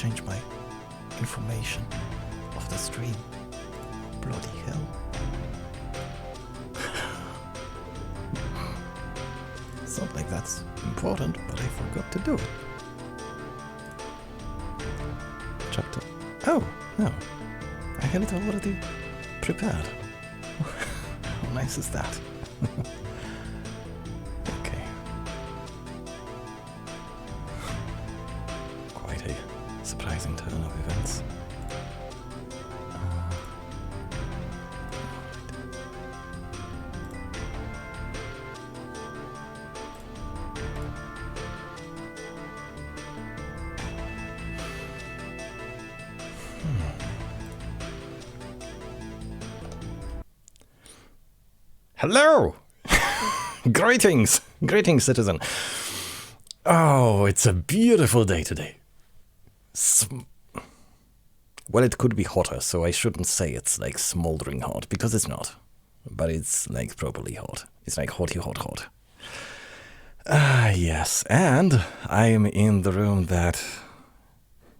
change my information of the stream. Bloody hell. It's not like that's important, but I forgot to do it. Chapter... Oh, no. I had it already prepared. How nice is that? Okay. Quite a surprising turn of events. Hello! Greetings! Greetings, citizen. Oh, it's a beautiful day today. Well, it could be hotter, so I shouldn't say it's like smoldering hot, because it's not. But it's like properly hot. It's like hotty hot hot. Ah, yes. And I'm in the room that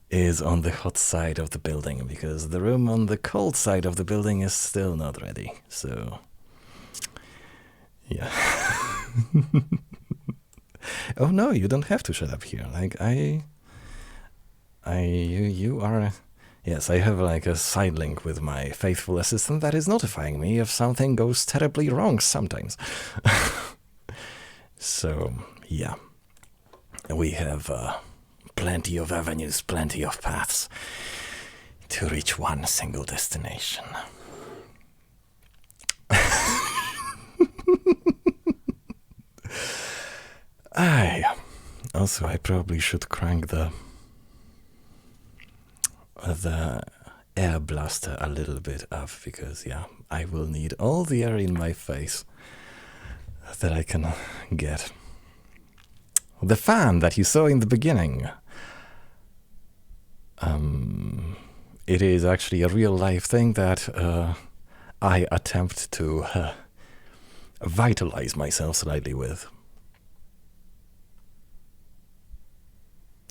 is on the hot side of the building, because the room on the cold side of the building is still not ready, so... Yeah. Oh no, you don't have to shut up here. Like you are. Yes, I have like a side link with my faithful assistant that is notifying me if something goes terribly wrong sometimes. So yeah, we have plenty of avenues, plenty of paths to reach one single destination. I probably should crank the air blaster a little bit up, because yeah, I will need all the air in my face that I can get. The fan that you saw in the beginning, it is actually a real life thing that I attempt to vitalize myself slightly with.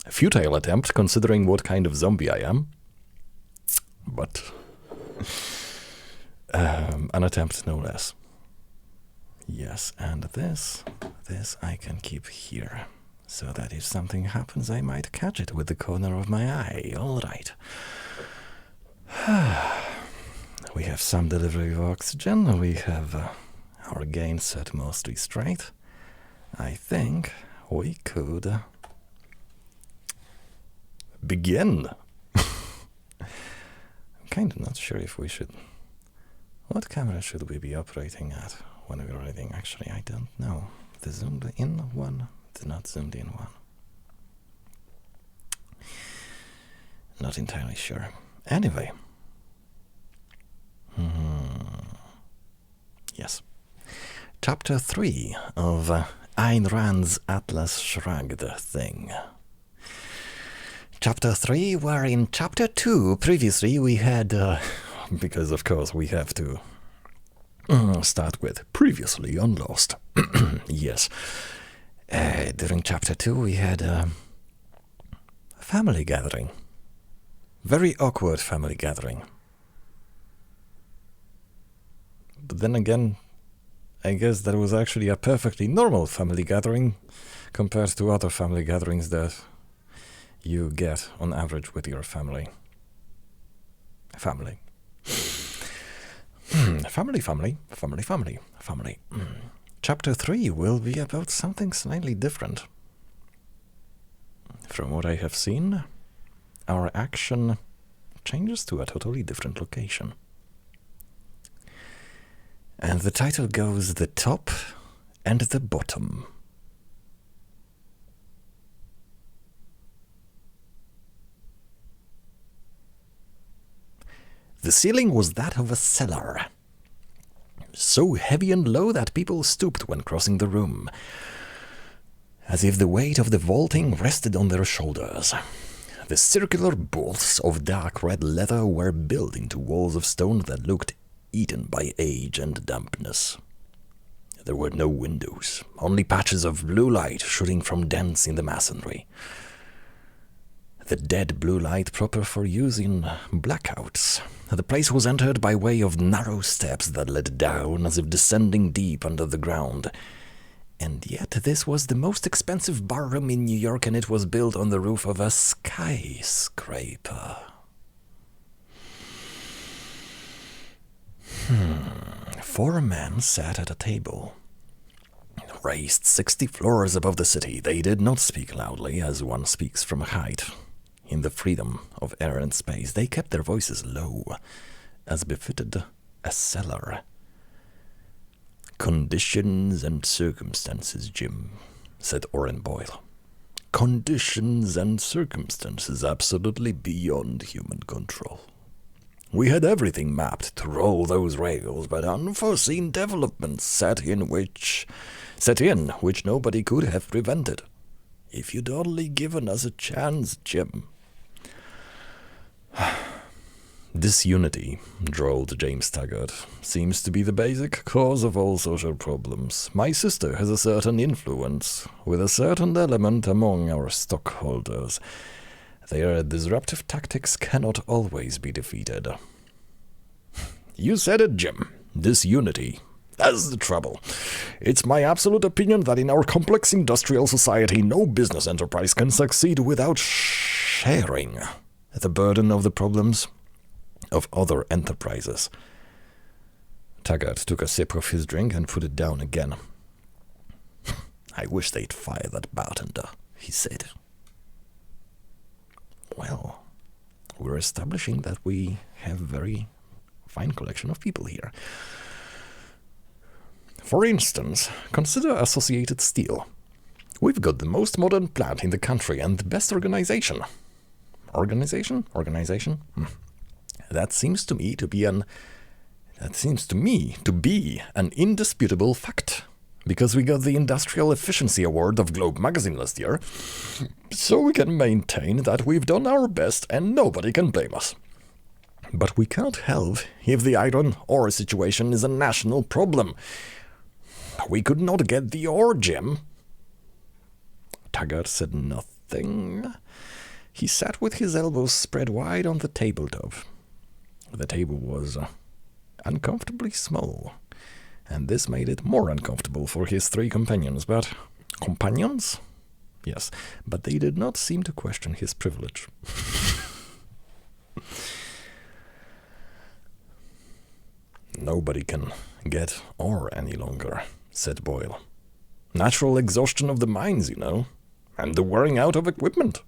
A futile attempt, considering what kind of zombie I am. But an attempt no less. Yes, and this I can keep here, so that if something happens I might catch it with the corner of my eye. All right. We have some delivery of oxygen. We have our gain set mostly straight. I think we could begin. I'm kind of not sure if we should... What camera should we be operating at when we're reading? Actually, I don't know. The zoomed in one, the not zoomed in one. Not entirely sure. Anyway. Yes. Chapter 3 of Ayn Rand's Atlas Shrugged thing. Chapter 3, where in Chapter 2, previously we had, because of course we have to start with previously on Lost. Yes. During Chapter 2 we had a family gathering. Very awkward family gathering. But then again, I guess that was actually a perfectly normal family gathering compared to other family gatherings that you get on average with your family. Family. Family. Chapter 3 will be about something slightly different. From what I have seen, our action changes to a totally different location. And the title goes The Top and the Bottom. The ceiling was that of a cellar, so heavy and low that people stooped when crossing the room, as if the weight of the vaulting rested on their shoulders. The circular bolts of dark red leather were built into walls of stone that looked eaten by age and dampness. There were no windows, only patches of blue light shooting from dents in the masonry. the dead blue light proper for use in blackouts. The place was entered by way of narrow steps that led down as if descending deep under the ground. And yet this was the most expensive barroom in New York, and it was built on the roof of a skyscraper. 4 men sat at a table. Raised 60 floors above the city, they did not speak loudly, as one speaks from a height. In the freedom of air and space, they kept their voices low, as befitted a cellar. "Conditions and circumstances, Jim," said Orrin Boyle. "Conditions and circumstances absolutely beyond human control. We had everything mapped to roll those rails, but unforeseen developments set in which nobody could have prevented. If you'd only given us a chance, Jim." "Disunity," drawled James Taggart, "seems to be the basic cause of all social problems. My sister has a certain influence with a certain element among our stockholders. Their disruptive tactics cannot always be defeated." "You said it, Jim. Disunity. That's the trouble. It's my absolute opinion that in our complex industrial society, no business enterprise can succeed without sharing the burden of the problems of other enterprises." Taggart took a sip of his drink and put it down again. "I wish they'd fire that bartender," he said. Well, we're establishing that we have a very fine collection of people here. For instance, consider Associated Steel. We've got the most modern plant in the country and the best organization. Organization? That seems to me to be an indisputable fact, because we got the Industrial Efficiency Award of Globe magazine last year, so we can maintain that we've done our best and nobody can blame us. But we can't help if the iron ore situation is a national problem. We could not get the ore, Jim." Taggart said nothing. He sat with his elbows spread wide on the tabletop. The table was uncomfortably small, and this made it more uncomfortable for his 3 companions. Companions? Yes, but they did not seem to question his privilege. "Nobody can get ore any longer," said Boyle. "Natural exhaustion of the mines, and the wearing out of equipment,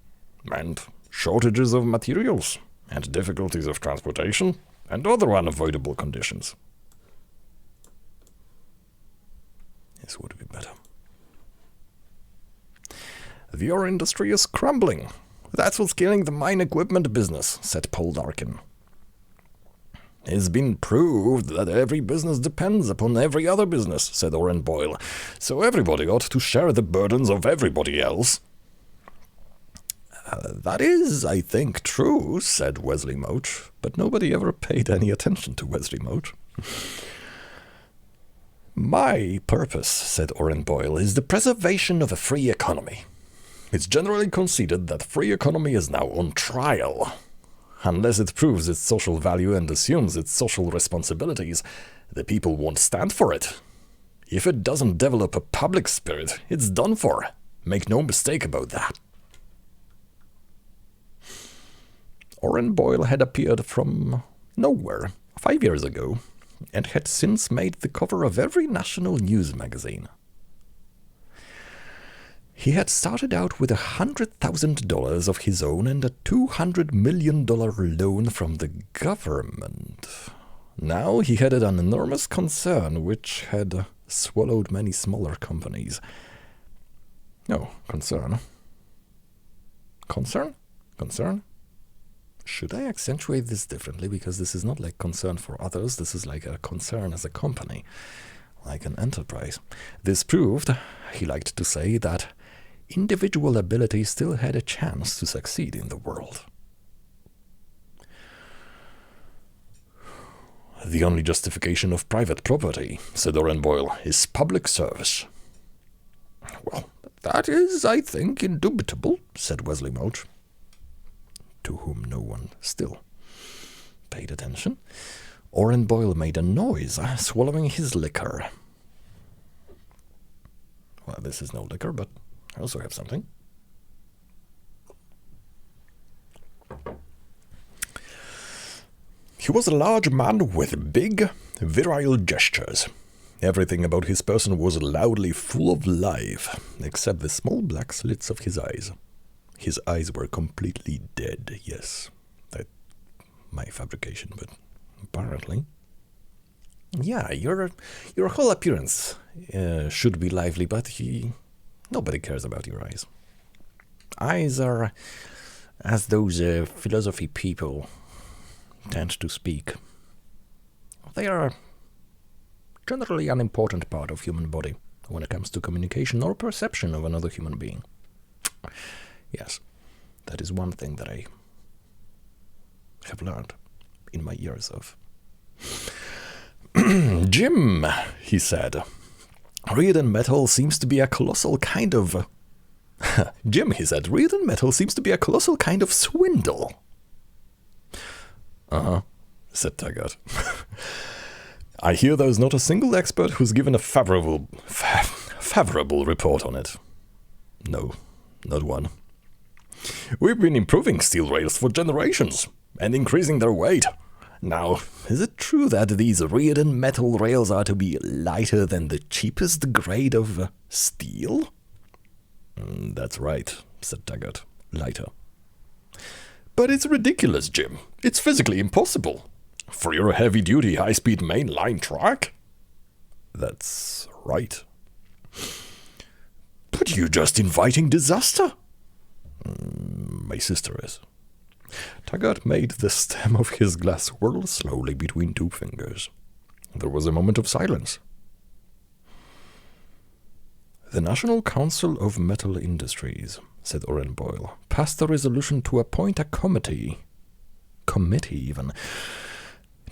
and shortages of materials, and difficulties of transportation, and other unavoidable conditions." This would be better. "The ore industry is crumbling. That's what's killing the mine equipment business," said Paul Darkin. "It's been proved that every business depends upon every other business," said Orrin Boyle, "so everybody ought to share the burdens of everybody else." "That is, I think, true," said Wesley Moach, but nobody ever paid any attention to Wesley Moach. "My purpose," said Orrin Boyle, "is the preservation of a free economy. It's generally conceded that free economy is now on trial. Unless it proves its social value and assumes its social responsibilities, the people won't stand for it. If it doesn't develop a public spirit, it's done for. Make no mistake about that." Orrin Boyle had appeared from nowhere 5 years ago, and had since made the cover of every national news magazine. He had started out with $100,000 of his own and a $200 million loan from the government. Now he headed an enormous concern which had swallowed many smaller companies. No, concern. Concern? Concern? Should I accentuate this differently? Because this is not like concern for others, this is like a concern as a company, like an enterprise. This proved, he liked to say, that individual ability still had a chance to succeed in the world. "The only justification of private property," said Orrin Boyle, "is public service." "Well, that is, I think, indubitable," said Wesley Moach. to whom no one still paid attention, Oren Boyle made a noise, swallowing his liquor. Well, this is no liquor, but I also have something. He was a large man with big, virile gestures. Everything about his person was loudly full of life, except the small black slits of his eyes. His eyes were completely dead, yes. That's my fabrication, but apparently. Yeah, your whole appearance should be lively, but nobody cares about your eyes. Eyes are, as those philosophy people tend to speak, they are generally an important part of human body when it comes to communication or perception of another human being. Yes, that is one thing that I have learned in my years of... Jim, he said, Reardon metal seems to be a colossal kind of... Jim, he said, Reardon metal seems to be a colossal kind of swindle. Uh-huh, said Taggart. I hear there's not a single expert who's given a favorable report on it. No, not one. We've been improving steel rails for generations and increasing their weight. Now, is it true that these Reardon metal rails are to be lighter than the cheapest grade of steel? That's right, said Taggart. Lighter. But it's ridiculous, Jim. It's physically impossible. For your heavy-duty, high-speed main-line track? That's right. But you're just inviting disaster. My sister is. Taggart made the stem of his glass whirl slowly between two fingers. There was a moment of silence. The National Council of Metal Industries, said Oren Boyle, passed a resolution to appoint a committee even,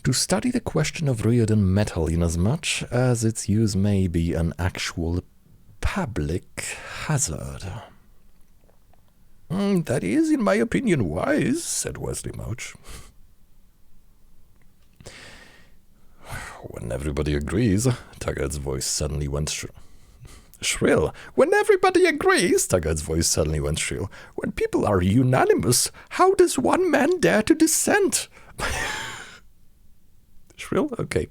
to study the question of Reardon metal inasmuch as its use may be an actual public hazard. That is, in my opinion, wise, said Wesley Mouch. When everybody agrees, Taggart's voice suddenly went shrill. When everybody agrees, Taggart's voice suddenly went shrill. When people are unanimous, how does one man dare to dissent? Shrill? Okay.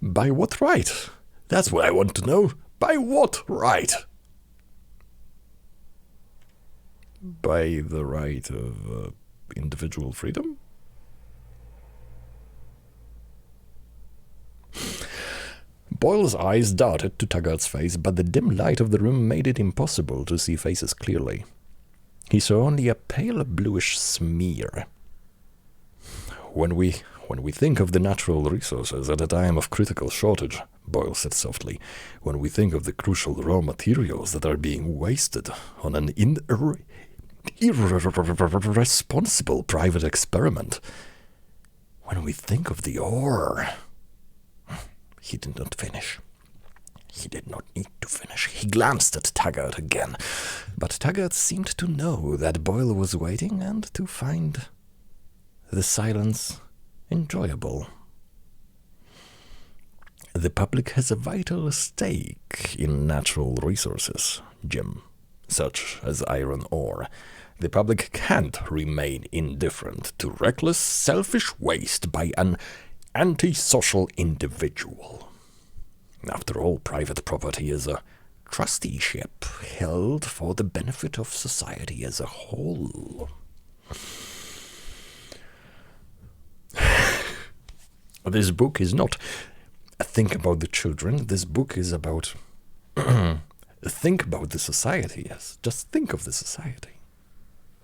By what right? That's what I want to know. By what right? By the right of individual freedom? Boyle's eyes darted to Taggart's face, but the dim light of the room made it impossible to see faces clearly. He saw only a pale bluish smear. When we think of the natural resources at a time of critical shortage, Boyle said softly, when we think of the crucial raw materials that are being wasted on an irresponsible private experiment, when we think of the ore... He did not finish. He did not need to finish. He glanced at Taggart again, but Taggart seemed to know that Boyle was waiting and to find the silence enjoyable. The public has a vital stake in natural resources, Jim, such as iron ore. The public can't remain indifferent to reckless, selfish waste by an antisocial individual. After all, private property is a trusteeship held for the benefit of society as a whole. This book is not a think about the children. This book is about think about the society. Yes, just think of the society.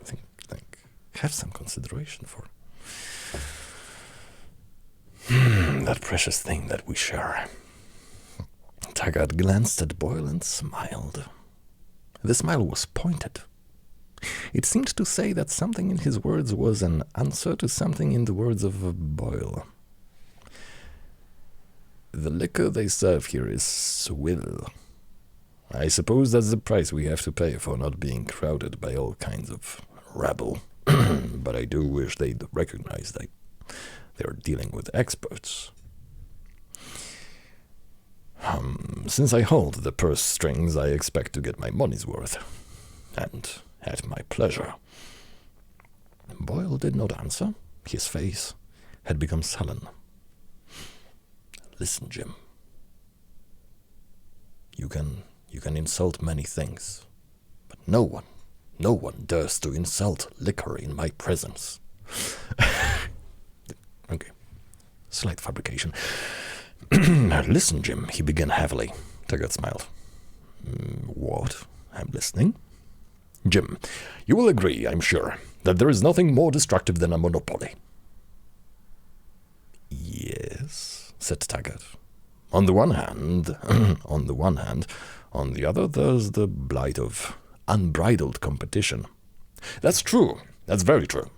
Think. Have some consideration for that precious thing that we share. Taggart glanced at Boyle and smiled. The smile was pointed. It seemed to say that something in his words was an answer to something in the words of Boyle. The liquor they serve here is swill. I suppose that's the price we have to pay for not being crowded by all kinds of rabble but I do wish they'd recognize that they're dealing with experts. Since I hold the purse strings, I expect to get my money's worth, and at my pleasure. Boyle did not answer. His face had become sullen. Listen, Jim. You can insult many things, but no one dares to insult liquor in my presence. Okay, slight fabrication. Listen, Jim, he began heavily. Taggart smiled. What? I'm listening. Jim, you will agree, I'm sure, that there is nothing more destructive than a monopoly. Yes, said Taggart. On the one hand, on the other, there's the blight of unbridled competition. That's true. That's very true.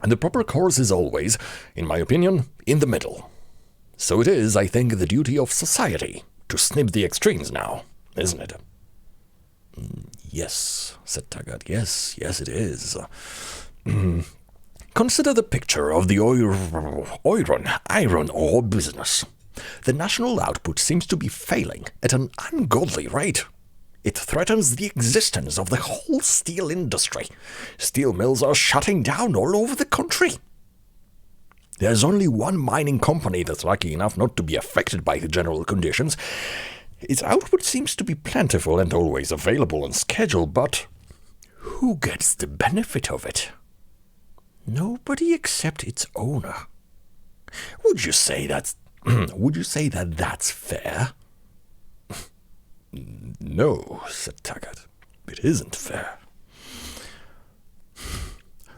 And the proper course is always, in my opinion, in the middle. So it is, I think, the duty of society to snip the extremes now, isn't it? Yes, said Taggart. Yes, it is. Consider the picture of the iron ore business. The national output seems to be failing at an ungodly rate. It threatens the existence of the whole steel industry. Steel mills are shutting down all over the country. There's only one mining company that's lucky enough not to be affected by the general conditions. Its output seems to be plentiful and always available on schedule, but who gets the benefit of it? Nobody except its owner. Would you say that that's fair? No, said Taggart. It isn't fair.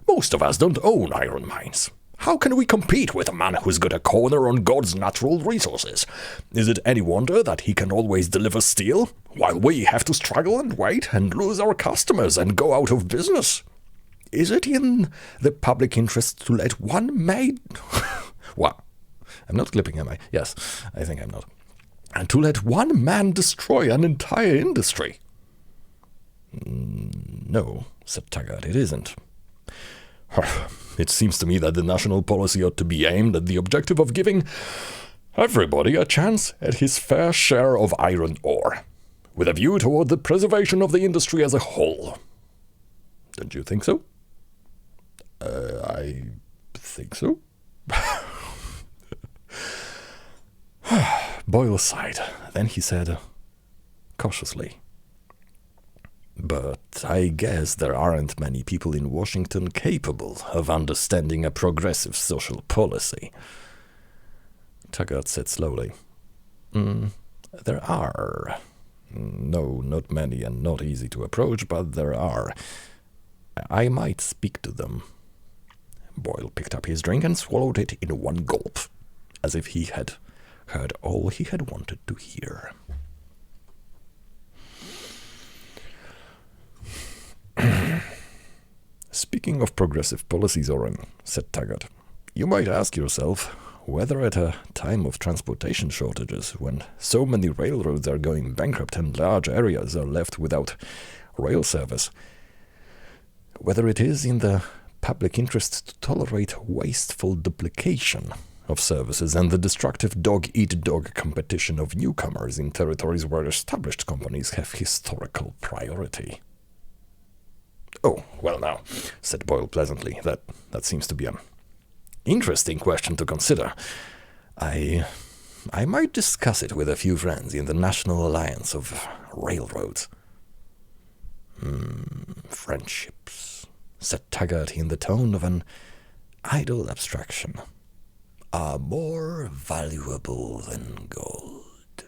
Most of us don't own iron mines. How can we compete with a man who's got a corner on God's natural resources? Is it any wonder that he can always deliver steel, while we have to struggle and wait and lose our customers and go out of business? Is it in the public interest to let one maid... Well, I'm not clipping, am I? Yes, I think I'm not. And to let one man destroy an entire industry? No, said Taggart, it isn't. It seems to me that the national policy ought to be aimed at the objective of giving everybody a chance at his fair share of iron ore, with a view toward the preservation of the industry as a whole. Don't you think so? I think so. Boyle sighed. Then he said, cautiously, "But I guess there aren't many people in Washington capable of understanding a progressive social policy." Taggart said slowly, "There are. No, not many and not easy to approach, but there are. I might speak to them." Boyle picked up his drink and swallowed it in one gulp, as if he had heard all he had wanted to hear. "Speaking of progressive policies, Oren," said Taggart, "you might ask yourself whether at a time of transportation shortages, when so many railroads are going bankrupt and large areas are left without rail service, whether it is in the public interest to tolerate wasteful duplication of services and the destructive dog-eat-dog competition of newcomers in territories where established companies have historical priority." "Oh, well now," said Boyle pleasantly, that seems to be an interesting question to consider. I might discuss it with a few friends in the National Alliance of Railroads." "Friendships," said Taggart in the tone of an idle abstraction, "are more valuable than gold."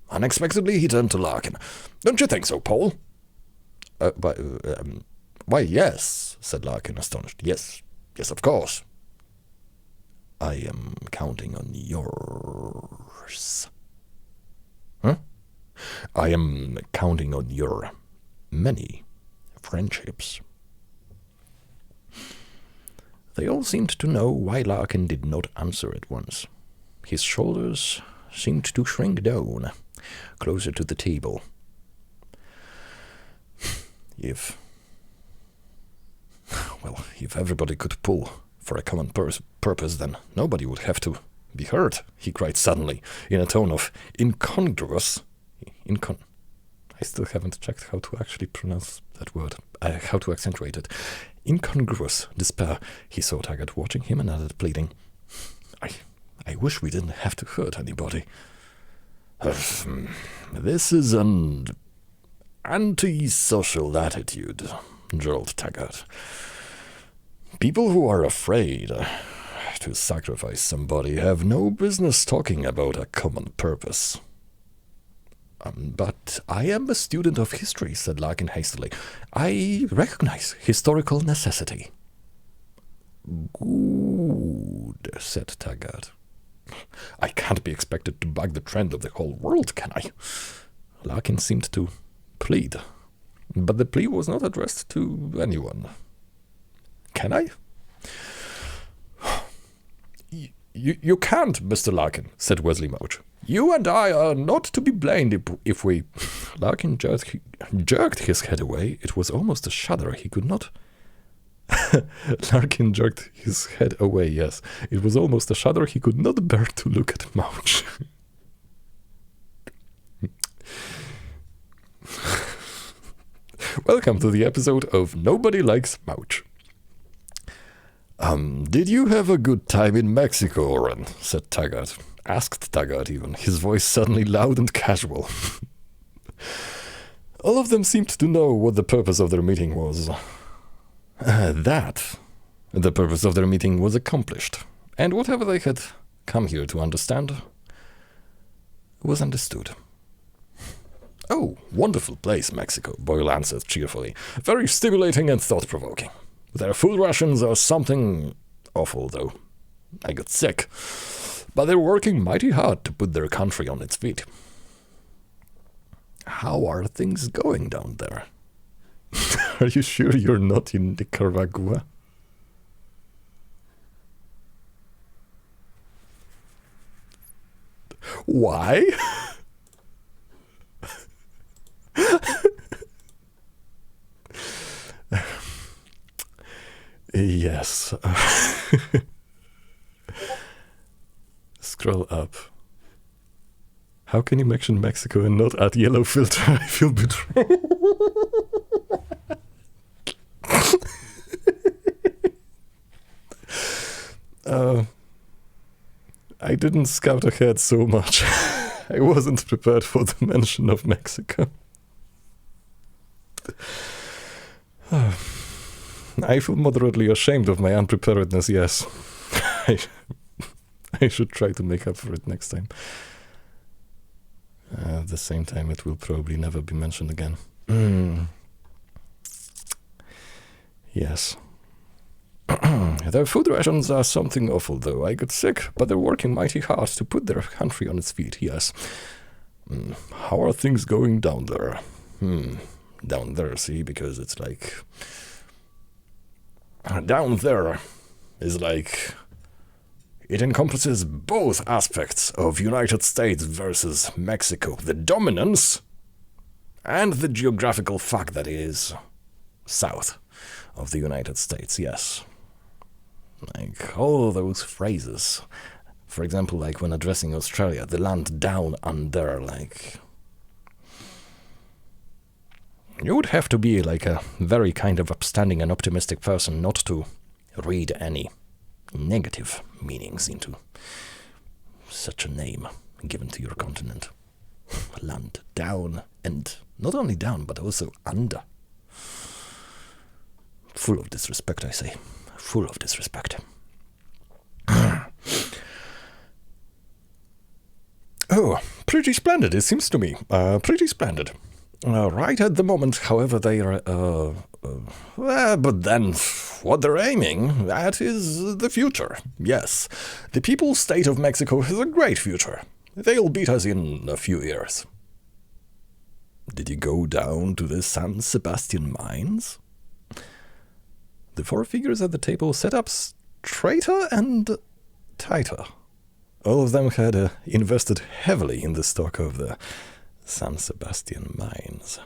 Unexpectedly he turned to Larkin. "Don't you think so, Paul?" Why, yes," said Larkin, astonished. Yes, of course." "I am counting on yours." "Huh?" "I am counting on your many friendships." They all seemed to know why Larkin did not answer at once. His shoulders seemed to shrink down, closer to the table. Well, if everybody could pull for a common purpose, then nobody would have to be hurt, he cried suddenly, in a tone of incongruous... I still haven't checked how to actually pronounce that word, how to accentuate it. Incongruous despair. He saw Taggart watching him and added, pleading, I wish we didn't have to hurt anybody. This is an anti-social attitude, drawled Taggart. People who are afraid to sacrifice somebody have no business talking about a common purpose. But I am a student of history, said Larkin hastily. I recognize historical necessity. Good, said Taggart. I can't be expected to buck the trend of the whole world, can I? Larkin seemed to plead, but the plea was not addressed to anyone. Can I? You can't, Mr. Larkin, said Wesley Mouch. You and I are not to be blamed if we... Larkin jerked his head away. It was almost a shudder. He could not... Larkin jerked his head away, yes. It was almost a shudder. He could not bear to look at Mouch. Welcome to the episode of Nobody Likes Mouch. Did you have a good time in Mexico, Oren? Said Taggart. Asked Taggart even, his voice suddenly loud and casual. All of them seemed to know what the purpose of their meeting was. The purpose of their meeting was accomplished, and whatever they had come here to understand was understood. Oh, wonderful place, Mexico, Boyle answered cheerfully. Very stimulating and thought-provoking. Their food rations are something awful, though. I got sick. But they're working mighty hard to put their country on its feet. How are things going down there? Are you sure you're not in Nicaragua? Why? Yes. Scroll up. How can you mention Mexico and not add yellow filter? I feel betrayed. I didn't scout ahead so much. I wasn't prepared for the mention of Mexico. I feel moderately ashamed of my unpreparedness, yes. I should try to make up for it next time. At the same time, it will probably never be mentioned again. Yes. Their food rations are something awful, though. I got sick, but they're working mighty hard to put their country on its feet, yes. How are things going down there? Down there, see, because it's like... Down there is like... It encompasses both aspects of United States versus Mexico. The dominance and the geographical fact that it is south of the United States, yes. Like all those phrases. For example, like when addressing Australia, the land down under, like... You would have to be like a very kind of upstanding and optimistic person not to read any negative meanings into such a name given to your continent. Land down, and not only down, but also under. Full of disrespect, I say. Full of disrespect. Oh, pretty splendid, it seems to me. Pretty splendid. Right at the moment, however, they are... but then, what they're aiming at is the future. Yes, the People's State of Mexico has a great future. They'll beat us in a few years. Did you go down to the San Sebastian mines? The four figures at the table sat up straighter and tighter. All of them had invested heavily in the stock of the San Sebastian mines.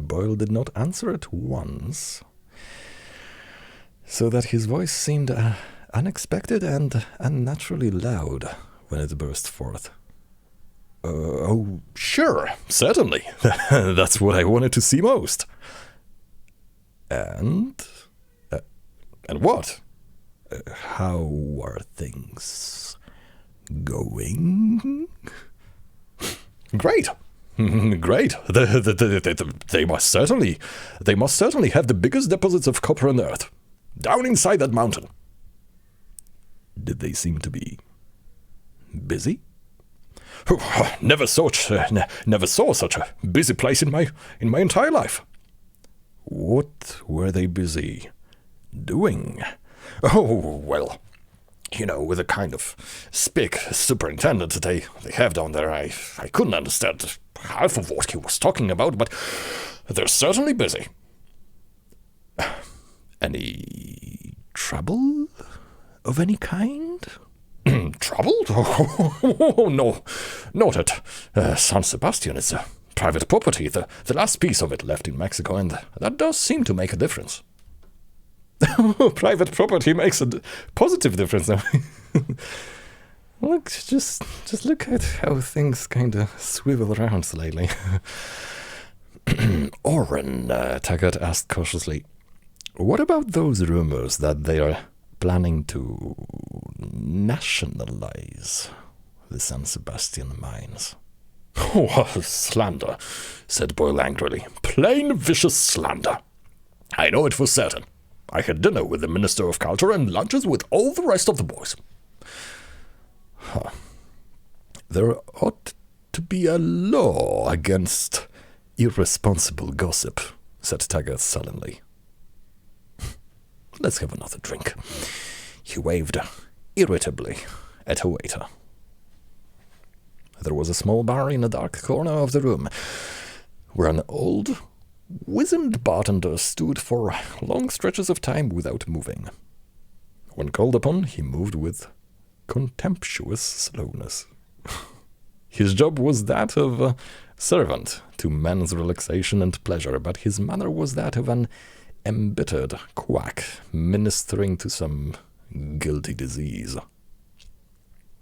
Boyle did not answer at once. so that his voice seemed unexpected and unnaturally loud when it burst forth. Oh, sure, certainly. That's what I wanted to see most. And what? How are things going? Great. Great. They must certainly have the biggest deposits of copper on Earth, down inside that mountain. Did they seem to be busy? Never saw such a busy place in my entire life. What were they busy doing? Oh, well, with the kind of spick superintendent they have down there, I couldn't understand half of what he was talking about, but they're certainly busy. Any trouble of any kind? Trouble? Oh, no, not at San Sebastian. It's a private property, the last piece of it left in Mexico, and that does seem to make a difference. Private property makes a positive difference. Look, just look at how things kind of swivel around lately. Oren, Taggart asked cautiously, what about those rumors that they are planning to nationalize the San Sebastian mines? Oh, slander, said Boyle angrily. Plain vicious slander. I know it for certain. I had dinner with the Minister of Culture and lunches with all the rest of the boys. There ought to be a law against irresponsible gossip, said Taggart sullenly. Let's have another drink. He waved irritably at a waiter. There was a small bar in a dark corner of the room, where an old, wizened bartender stood for long stretches of time without moving. When called upon, he moved with contemptuous slowness. His job was that of a servant to men's relaxation and pleasure, but his manner was that of an embittered quack ministering to some guilty disease.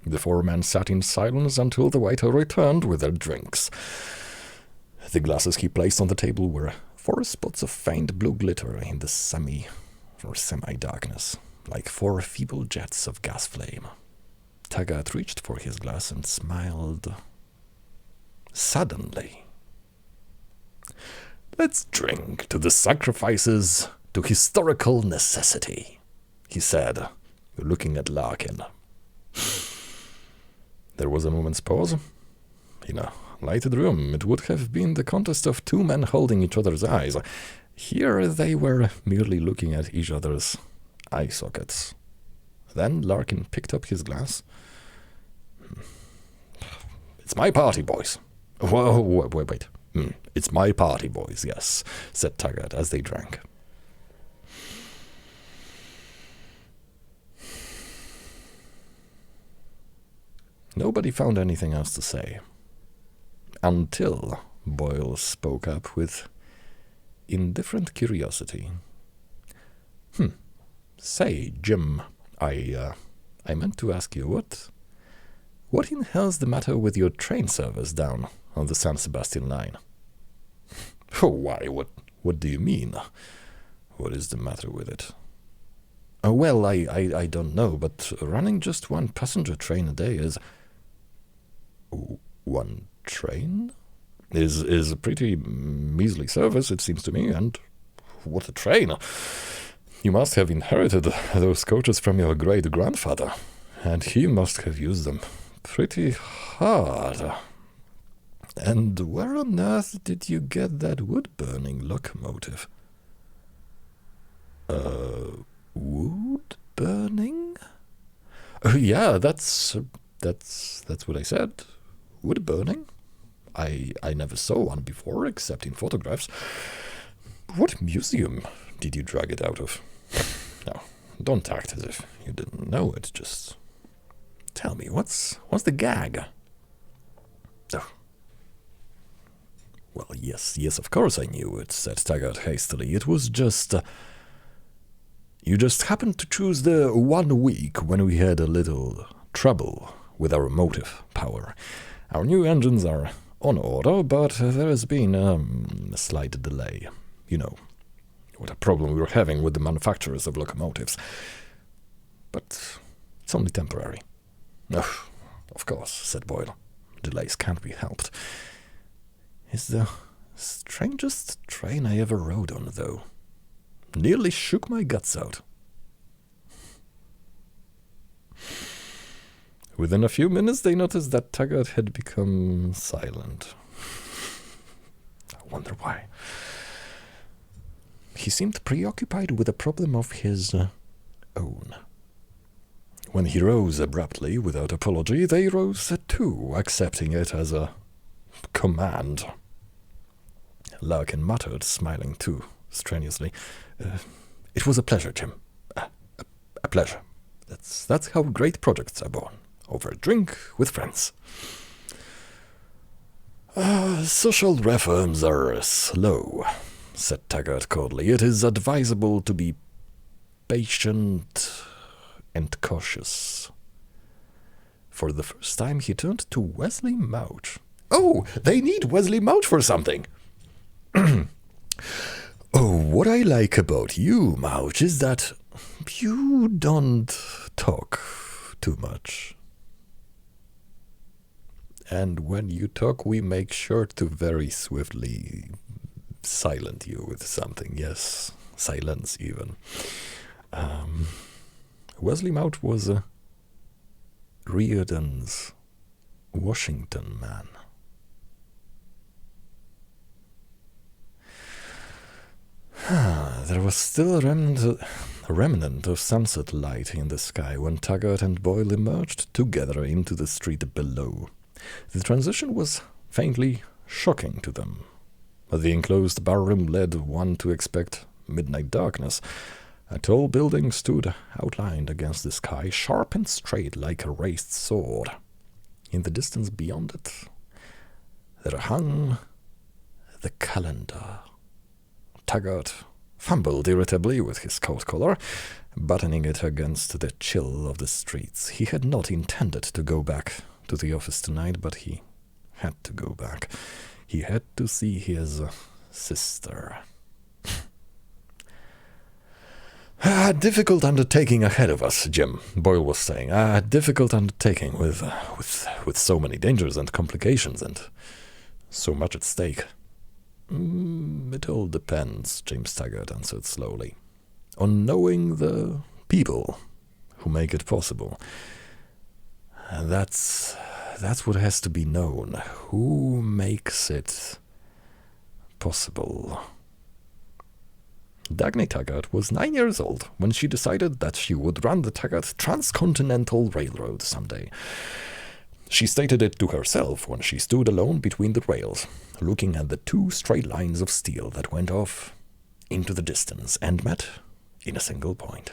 The four men sat in silence until the waiter returned with their drinks. The glasses he placed on the table were 4 spots of faint blue glitter in the semi-darkness, like 4 feeble jets of gas flame. Taggart reached for his glass and smiled. Suddenly. Let's drink to the sacrifices to historical necessity, he said, looking at Larkin. There was a moment's pause. In a lighted room, it would have been the contest of 2 men holding each other's eyes. Here they were merely looking at each other's eye sockets. Then Larkin picked up his glass. It's my party, boys. Whoa, wait. It's my party, boys, yes, said Taggart as they drank. Nobody found anything else to say, until Boyle spoke up with indifferent curiosity. Say, Jim, I meant to ask you, what in hell's the matter with your train service down on the San Sebastian line? Oh, why, what do you mean? What is the matter with it? Well, I don't know, but running just 1 passenger train a day is... 1 train? Is a pretty measly service, it seems to me, and what a train! You must have inherited those coaches from your great-grandfather, and he must have used them pretty hard. And where on earth did you get that wood-burning locomotive? Wood-burning? Yeah, that's what I said. Wood-burning? I never saw one before, except in photographs. What museum did you drag it out of? No, don't act as if you didn't know it. Just tell me, what's the gag? Oh. Well, yes, of course I knew it, said Taggart hastily. It was just... You just happened to choose the 1 week when we had a little trouble with our motive power. Our new engines are on order, but there has been a slight delay. You know, what a problem we were having with the manufacturers of locomotives. But it's only temporary. Oh, of course, said Boyle. Delays can't be helped. It's the strangest train I ever rode on, though. Nearly shook my guts out. Within a few minutes, they noticed that Taggart had become silent. I wonder why. He seemed preoccupied with a problem of his own. When he rose abruptly, without apology, they rose too, accepting it as a command. Larkin muttered, smiling too, strenuously. It was a pleasure, Jim. A pleasure. That's how great projects are born. Over a drink with friends. Social reforms are slow, said Taggart coldly. It is advisable to be patient and cautious. For the first time he turned to Wesley Mouch. Oh, they need Wesley Mouch for something. Oh, what I like about you, Mouch, is that you don't talk too much. And when you talk, we make sure to very swiftly silence you with something. Yes, silence even. Wesley Mouch was a Riordan's Washington man. There was still a remnant of sunset light in the sky when Taggart and Boyle emerged together into the street below. The transition was faintly shocking to them. The enclosed barroom led one to expect midnight darkness. A tall building stood outlined against the sky, sharp and straight like a raised sword. In the distance beyond it, there hung the calendar. Taggart fumbled irritably with his coat collar, buttoning it against the chill of the streets. He had not intended to go back to the office tonight, but he had to go back. He had to see his sister. A difficult undertaking ahead of us, Jim, Boyle was saying. A difficult undertaking with so many dangers and complications and so much at stake. It all depends, James Taggart answered slowly, on knowing the people who make it possible. And that's what has to be known. Who makes it possible? Dagny Taggart was 9 years old when she decided that she would run the Taggart Transcontinental Railroad someday. She stated it to herself when she stood alone between the rails, looking at the two straight lines of steel that went off into the distance and met in a single point.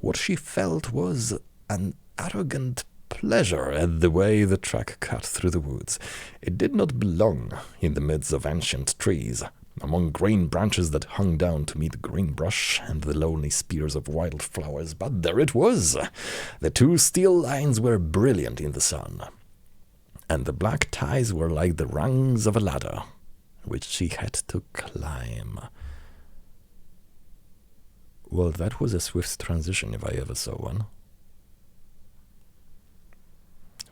What she felt was an arrogant pleasure at the way the track cut through the woods. It did not belong in the midst of ancient trees, among green branches that hung down to meet green brush and the lonely spears of wild flowers, but there it was. The two steel lines were brilliant in the sun, and the black ties were like the rungs of a ladder, which she had to climb. Well, that was a swift transition if I ever saw one.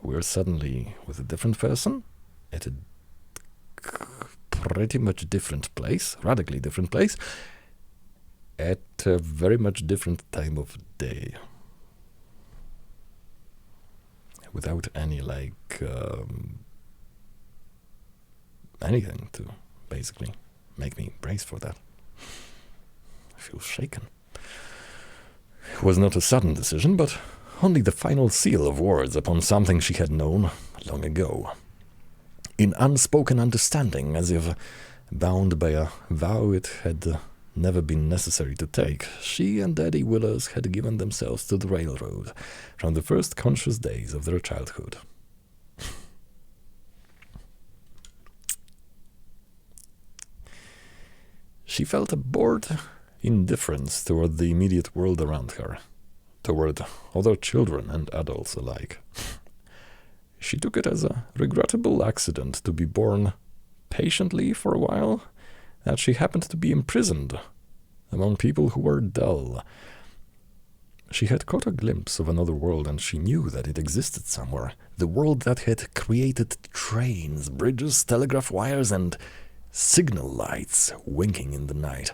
We're suddenly with a different person at a pretty much different place, radically different place, at a very much different time of day. Without any, anything to basically make me brace for that. I feel shaken. It was not a sudden decision, but only the final seal of words upon something she had known long ago. In unspoken understanding, as if bound by a vow it had never been necessary to take, she and Daddy Willers had given themselves to the railroad from the first conscious days of their childhood. She felt a bored indifference toward the immediate world around her, toward other children and adults alike. She took it as a regrettable accident to be born patiently for a while, that she happened to be imprisoned among people who were dull. She had caught a glimpse of another world, and she knew that it existed somewhere. The world that had created trains, bridges, telegraph wires, and signal lights winking in the night.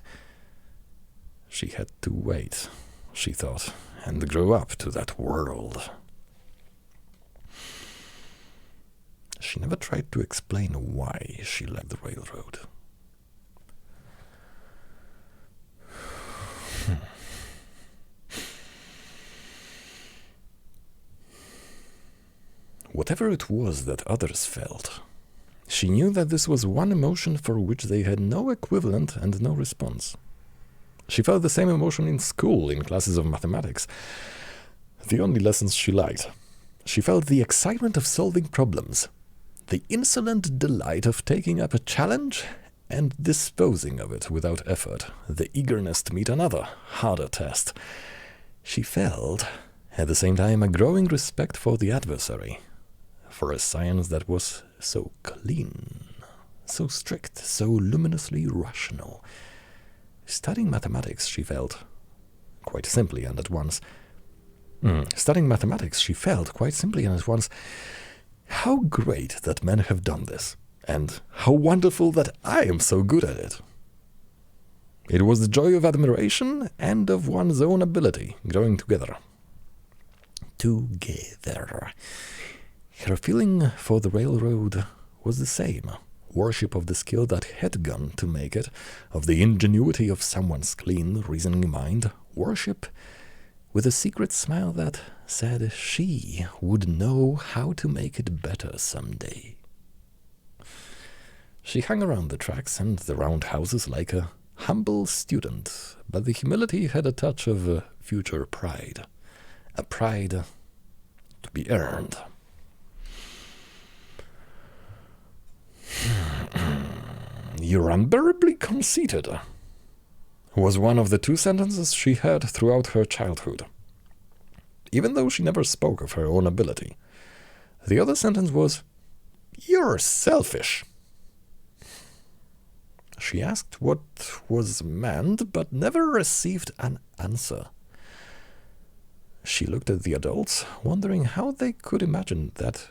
She had to wait, she thought, and grow up to that world. She never tried to explain why she left the railroad. Whatever it was that others felt, she knew that this was one emotion for which they had no equivalent and no response. She felt the same emotion in school, in classes of mathematics, the only lessons she liked. She felt the excitement of solving problems, the insolent delight of taking up a challenge and disposing of it without effort, the eagerness to meet another, harder test. She felt, at the same time, a growing respect for the adversary, for a science that was so clean, so strict, so luminously rational. Studying mathematics, she felt, quite simply and at once, how great that men have done this, and how wonderful that I am so good at it. It was the joy of admiration and of one's own ability growing together. Her feeling for the railroad was the same. Worship of the skill that had gone to make it, of the ingenuity of someone's clean, reasoning mind. Worship with a secret smile that said she would know how to make it better someday. She hung around the tracks and the roundhouses like a humble student, but the humility had a touch of future pride, a pride to be earned. "You're unbearably conceited," was one of the two sentences she heard throughout her childhood, even though she never spoke of her own ability. The other sentence was, "You're selfish." She asked what was meant, but never received an answer. She looked at the adults, wondering how they could imagine that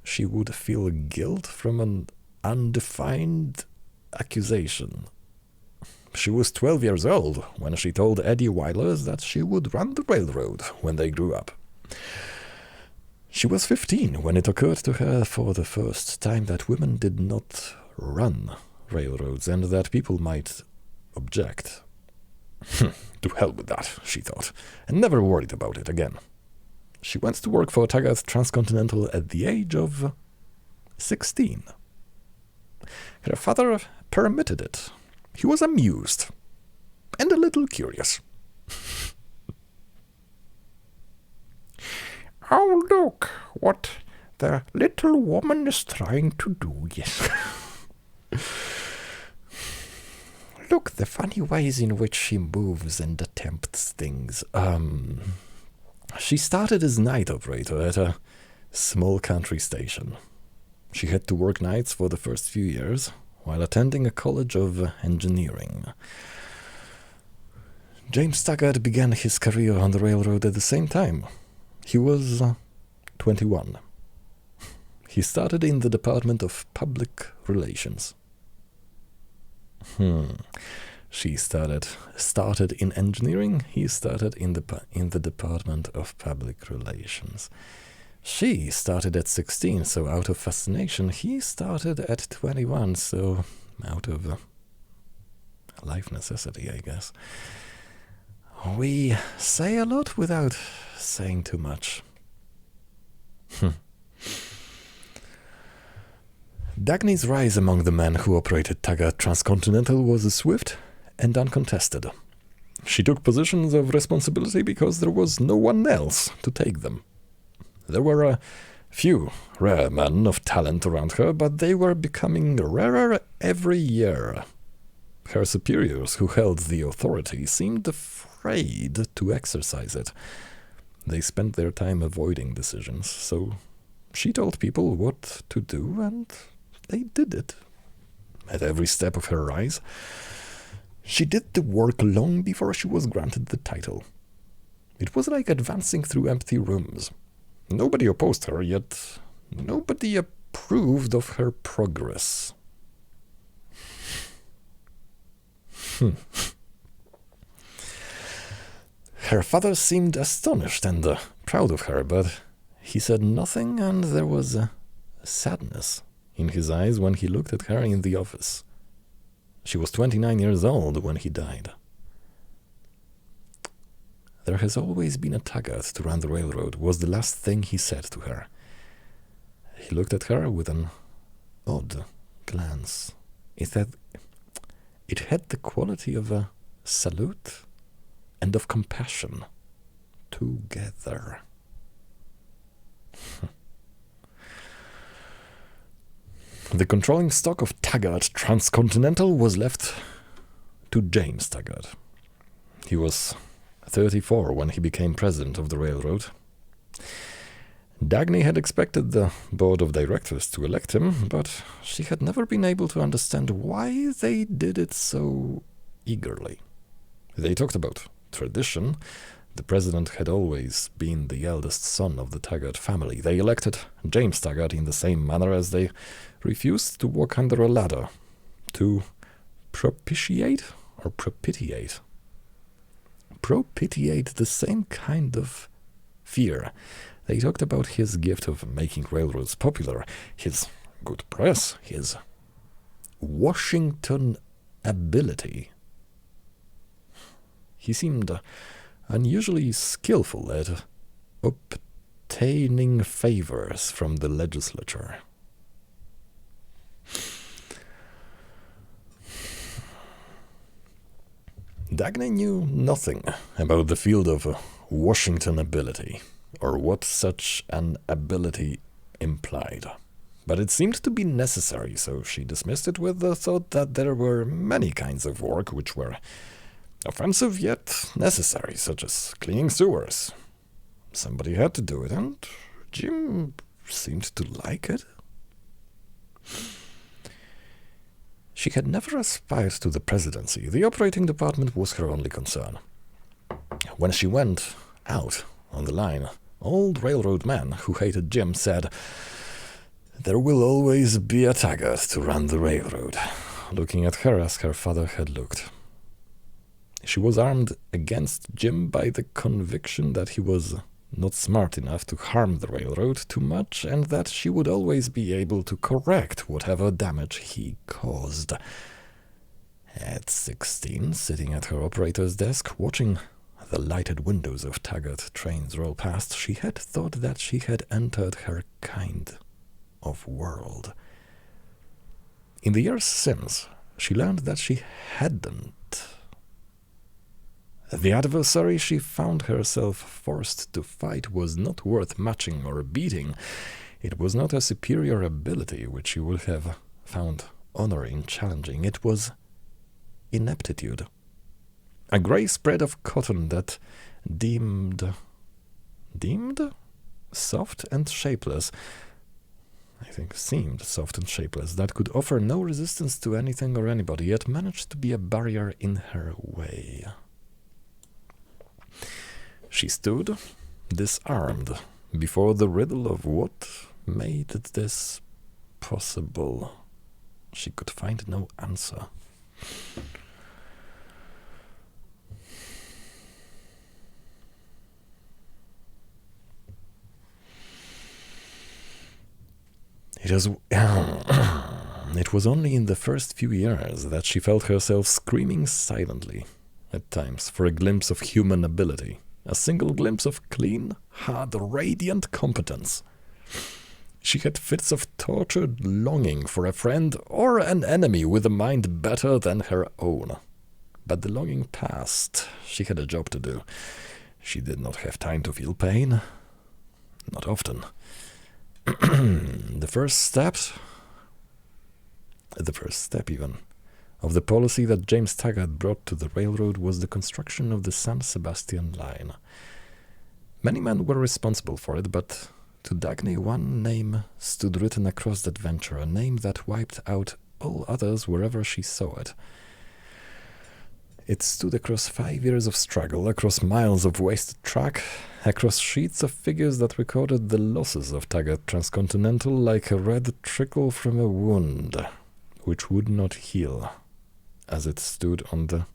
she would feel guilt from an undefined accusation. She was 12 years old when she told Eddie Weilers that she would run the railroad when they grew up. She was 15 when it occurred to her for the first time that women did not run railroads and that people might object. To hell with that, she thought, and never worried about it again. She went to work for Taggart Transcontinental at the age of 16. Her father permitted it. He was amused and a little curious. "Oh, look what the little woman is trying to do, yes." "Look, the funny ways in which she moves and attempts things. She started as night operator at a small country station. She had to work nights for the first few years while attending a college of engineering. James Taggart began his career on the railroad at the same time. He was 21. He started in the Department of Public Relations." She started in engineering. He started in the Department of Public Relations. She started at 16, so out of fascination. He started at 21, so out of life necessity, I guess. We say a lot without saying too much. Dagny's rise among the men who operated Taggart Transcontinental was swift and uncontested. She took positions of responsibility because there was no one else to take them. There were a few rare men of talent around her, but they were becoming rarer every year. Her superiors, who held the authority, seemed afraid to exercise it. They spent their time avoiding decisions, so she told people what to do, and they did it. At every step of her rise, she did the work long before she was granted the title. It was like advancing through empty rooms. Nobody opposed her, yet nobody approved of her progress. Her father seemed astonished and proud of her, but he said nothing, and there was a sadness in his eyes when he looked at her in the office. She was 29 years old when he died. "There has always been a Taggart to run the railroad," was the last thing he said to her. He looked at her with an odd glance. It had the quality of a salute and of compassion together. The controlling stock of Taggart Transcontinental was left to James Taggart. He was 34 when he became president of the railroad. Dagny had expected the board of directors to elect him, but she had never been able to understand why they did it so eagerly. They talked about tradition. The president had always been the eldest son of the Taggart family. They elected James Taggart in the same manner as they refused to walk under a ladder, to propitiate the same kind of fear. They talked about his gift of making railroads popular, his good press, his Washington ability. He seemed unusually skillful at obtaining favors from the legislature. Dagny knew nothing about the field of Washington ability, or what such an ability implied. But it seemed to be necessary, so she dismissed it with the thought that there were many kinds of work which were offensive yet necessary, such as cleaning sewers. Somebody had to do it, and Jim seemed to like it. She had never aspired to the presidency. The operating department was her only concern. When she went out on the line, old railroad men who hated Jim said, "There will always be a Taggart to run the railroad," looking at her as her father had looked. She was armed against Jim by the conviction that he was not smart enough to harm the railroad too much, and that she would always be able to correct whatever damage he caused. At 16, sitting at her operator's desk, watching the lighted windows of Taggart trains roll past, she had thought that she had entered her kind of world. In the years since, she learned that she hadn't. The adversary she found herself forced to fight was not worth matching or beating. It was not a superior ability which she would have found honor in challenging. It was ineptitude. A grey spread of cotton that deemed soft and shapeless. I think seemed soft and shapeless, that could offer no resistance to anything or anybody, yet managed to be a barrier in her way. She stood, disarmed, before the riddle of what made this possible. She could find no answer. It was only in the first few years that she felt herself screaming silently, at times, for a glimpse of human ability. A single glimpse of clean, hard, radiant competence. She had fits of tortured longing for a friend or an enemy with a mind better than her own. But the longing passed. She had a job to do. She did not have time to feel pain. Not often. The first step even, of the policy that James Taggart brought to the railroad was the construction of the San Sebastian line. Many men were responsible for it, but to Dagny one name stood written across that venture, a name that wiped out all others wherever she saw it. It stood across 5 years of struggle, across miles of wasted track, across sheets of figures that recorded the losses of Taggart Transcontinental like a red trickle from a wound, which would not heal, as it stood on the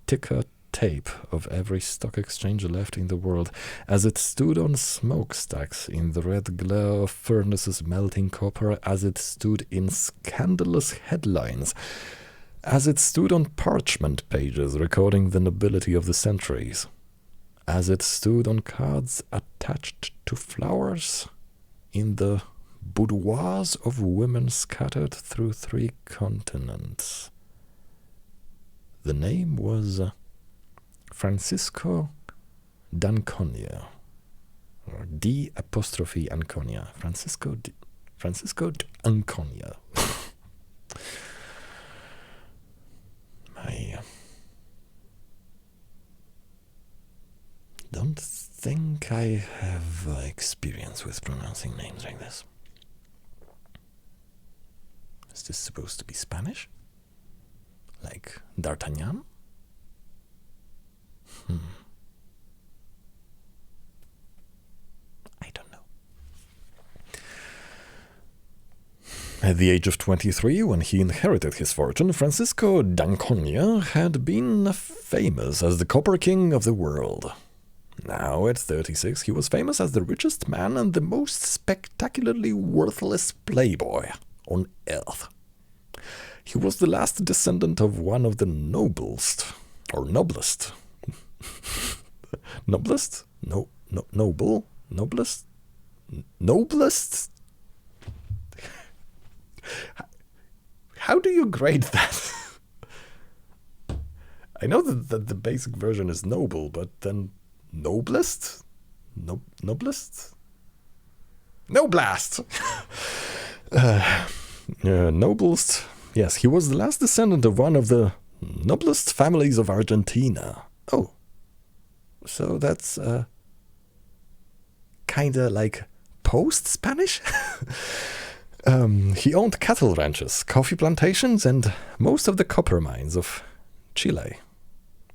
ticker tape of every stock exchange left in the world, as it stood on smokestacks in the red glare of furnaces melting copper, as it stood in scandalous headlines, as it stood on parchment pages recording the nobility of the centuries, as it stood on cards attached to flowers in the boudoirs of women scattered through 3 continents. The name was Francisco d'Anconia, or D''Anconia. Francisco d'Anconia. I don't think I have experience with pronouncing names like this. Is this supposed to be Spanish? Like D'Artagnan? I don't know. At the age of 23, when he inherited his fortune, Francisco d'Anconia had been famous as the copper king of the world. Now, at 36, he was famous as the richest man and the most spectacularly worthless playboy on earth. He was the last descendant of one of the noblest. Noblest? Noblest? How do you grade that? I know that the basic version is noble, but then noblest? Noblest? Noblast! Noblest. Yes, he was the last descendant of one of the noblest families of Argentina. Oh. So that's kinda like post-Spanish? He owned cattle ranches, coffee plantations, and most of the copper mines of Chile.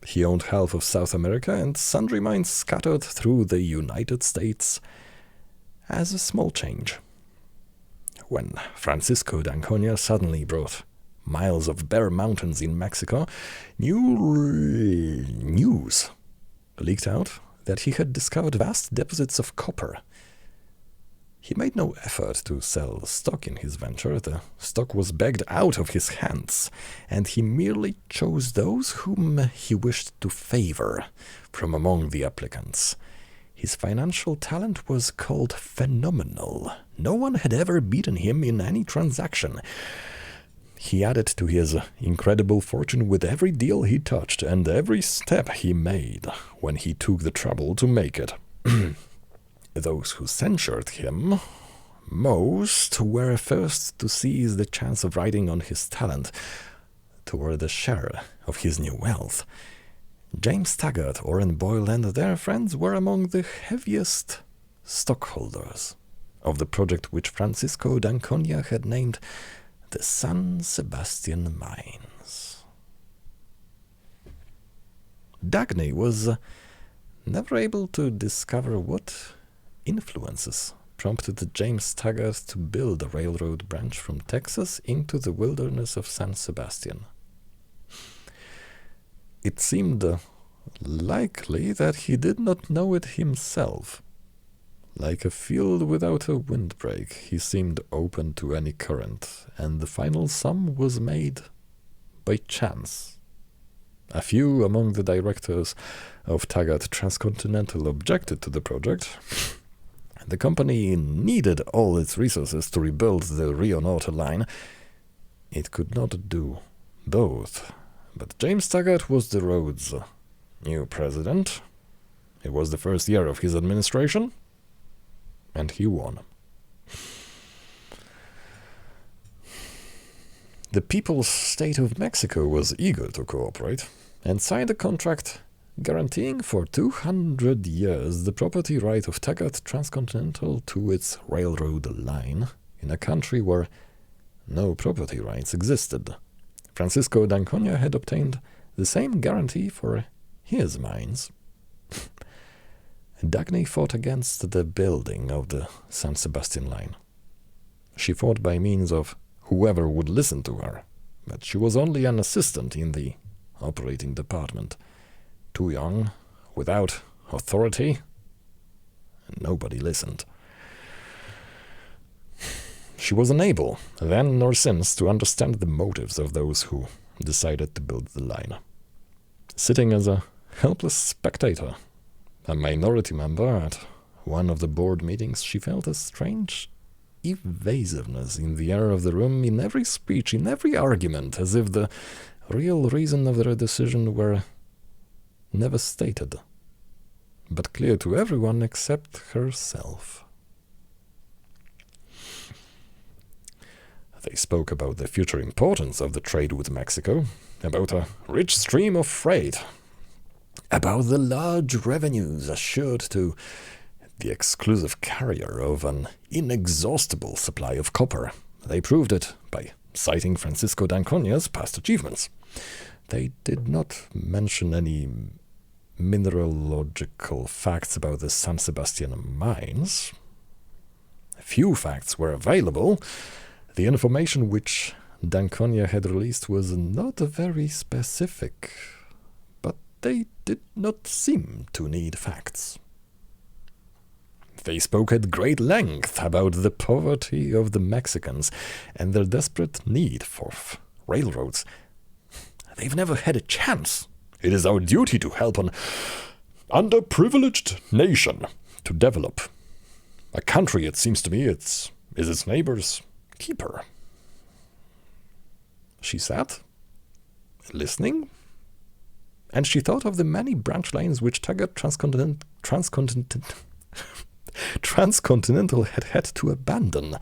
He owned half of South America and sundry mines scattered through the United States as a small change. When Francisco d'Anconia suddenly brought miles of bare mountains in Mexico, news leaked out that he had discovered vast deposits of copper. He made no effort to sell stock in his venture. The stock was begged out of his hands, and he merely chose those whom he wished to favor from among the applicants. His financial talent was called phenomenal. No one had ever beaten him in any transaction. He added to his incredible fortune with every deal he touched and every step he made when he took the trouble to make it. Those who censured him most were first to seize the chance of riding on his talent toward a share of his new wealth. James Taggart, Orrin Boyle, and their friends were among the heaviest stockholders of the project which Francisco d'Anconia had named the San Sebastian Mines. Dagny was never able to discover what influences prompted James Taggart to build a railroad branch from Texas into the wilderness of San Sebastian. It seemed likely that he did not know it himself. Like a field without a windbreak, he seemed open to any current, and the final sum was made by chance. A few among the directors of Taggart Transcontinental objected to the project. The company needed all its resources to rebuild the Rio Norte line. It could not do both. But James Taggart was the road's new president. It was the first year of his administration, and he won. The People's State of Mexico was eager to cooperate and signed a contract guaranteeing for 200 years the property right of Taggart Transcontinental to its railroad line in a country where no property rights existed. Francisco d'Anconia had obtained the same guarantee for his mines. Dagny fought against the building of the San Sebastian line. She fought by means of whoever would listen to her, but she was only an assistant in the operating department. Too young, without authority, and nobody listened. She was unable, then nor since, to understand the motives of those who decided to build the line. Sitting as a helpless spectator, a minority member at one of the board meetings, she felt a strange evasiveness in the air of the room, in every speech, in every argument, as if the real reason of their decision were never stated, but clear to everyone except herself. They spoke about the future importance of the trade with Mexico, about a rich stream of freight, about the large revenues assured to the exclusive carrier of an inexhaustible supply of copper. They proved it by citing Francisco d'Anconia's past achievements. They did not mention any mineralogical facts about the San Sebastian mines. Few facts were available. The information which d'Anconia had released was not very specific, but they did not seem to need facts. They spoke at great length about the poverty of the Mexicans and their desperate need for railroads. They've never had a chance. It is our duty to help an underprivileged nation to develop. A country, it seems to me, is its neighbor's keeper. She sat, listening, and she thought of the many branch lines which Taggart Transcontinental had had to abandon.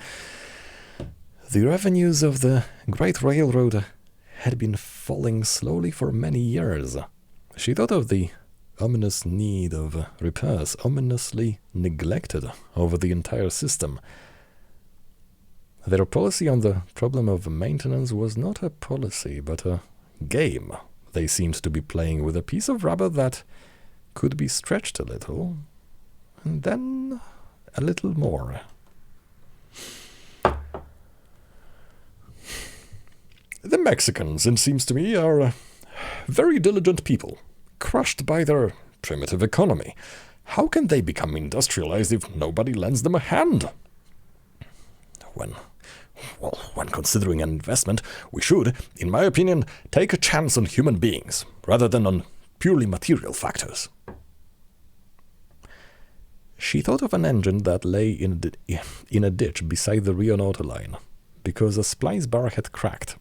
The revenues of the great railroad had been falling slowly for many years. She thought of the ominous need of repairs, ominously neglected over the entire system. Their policy on the problem of maintenance was not a policy, but a game. They seemed to be playing with a piece of rubber that could be stretched a little, and then a little more. The Mexicans, it seems to me, are very diligent people, crushed by their primitive economy. How can they become industrialized if nobody lends them a hand? When considering an investment, we should, in my opinion, take a chance on human beings, rather than on purely material factors. She thought of an engine that lay in a ditch beside the Rio Norte line, because a splice bar had cracked.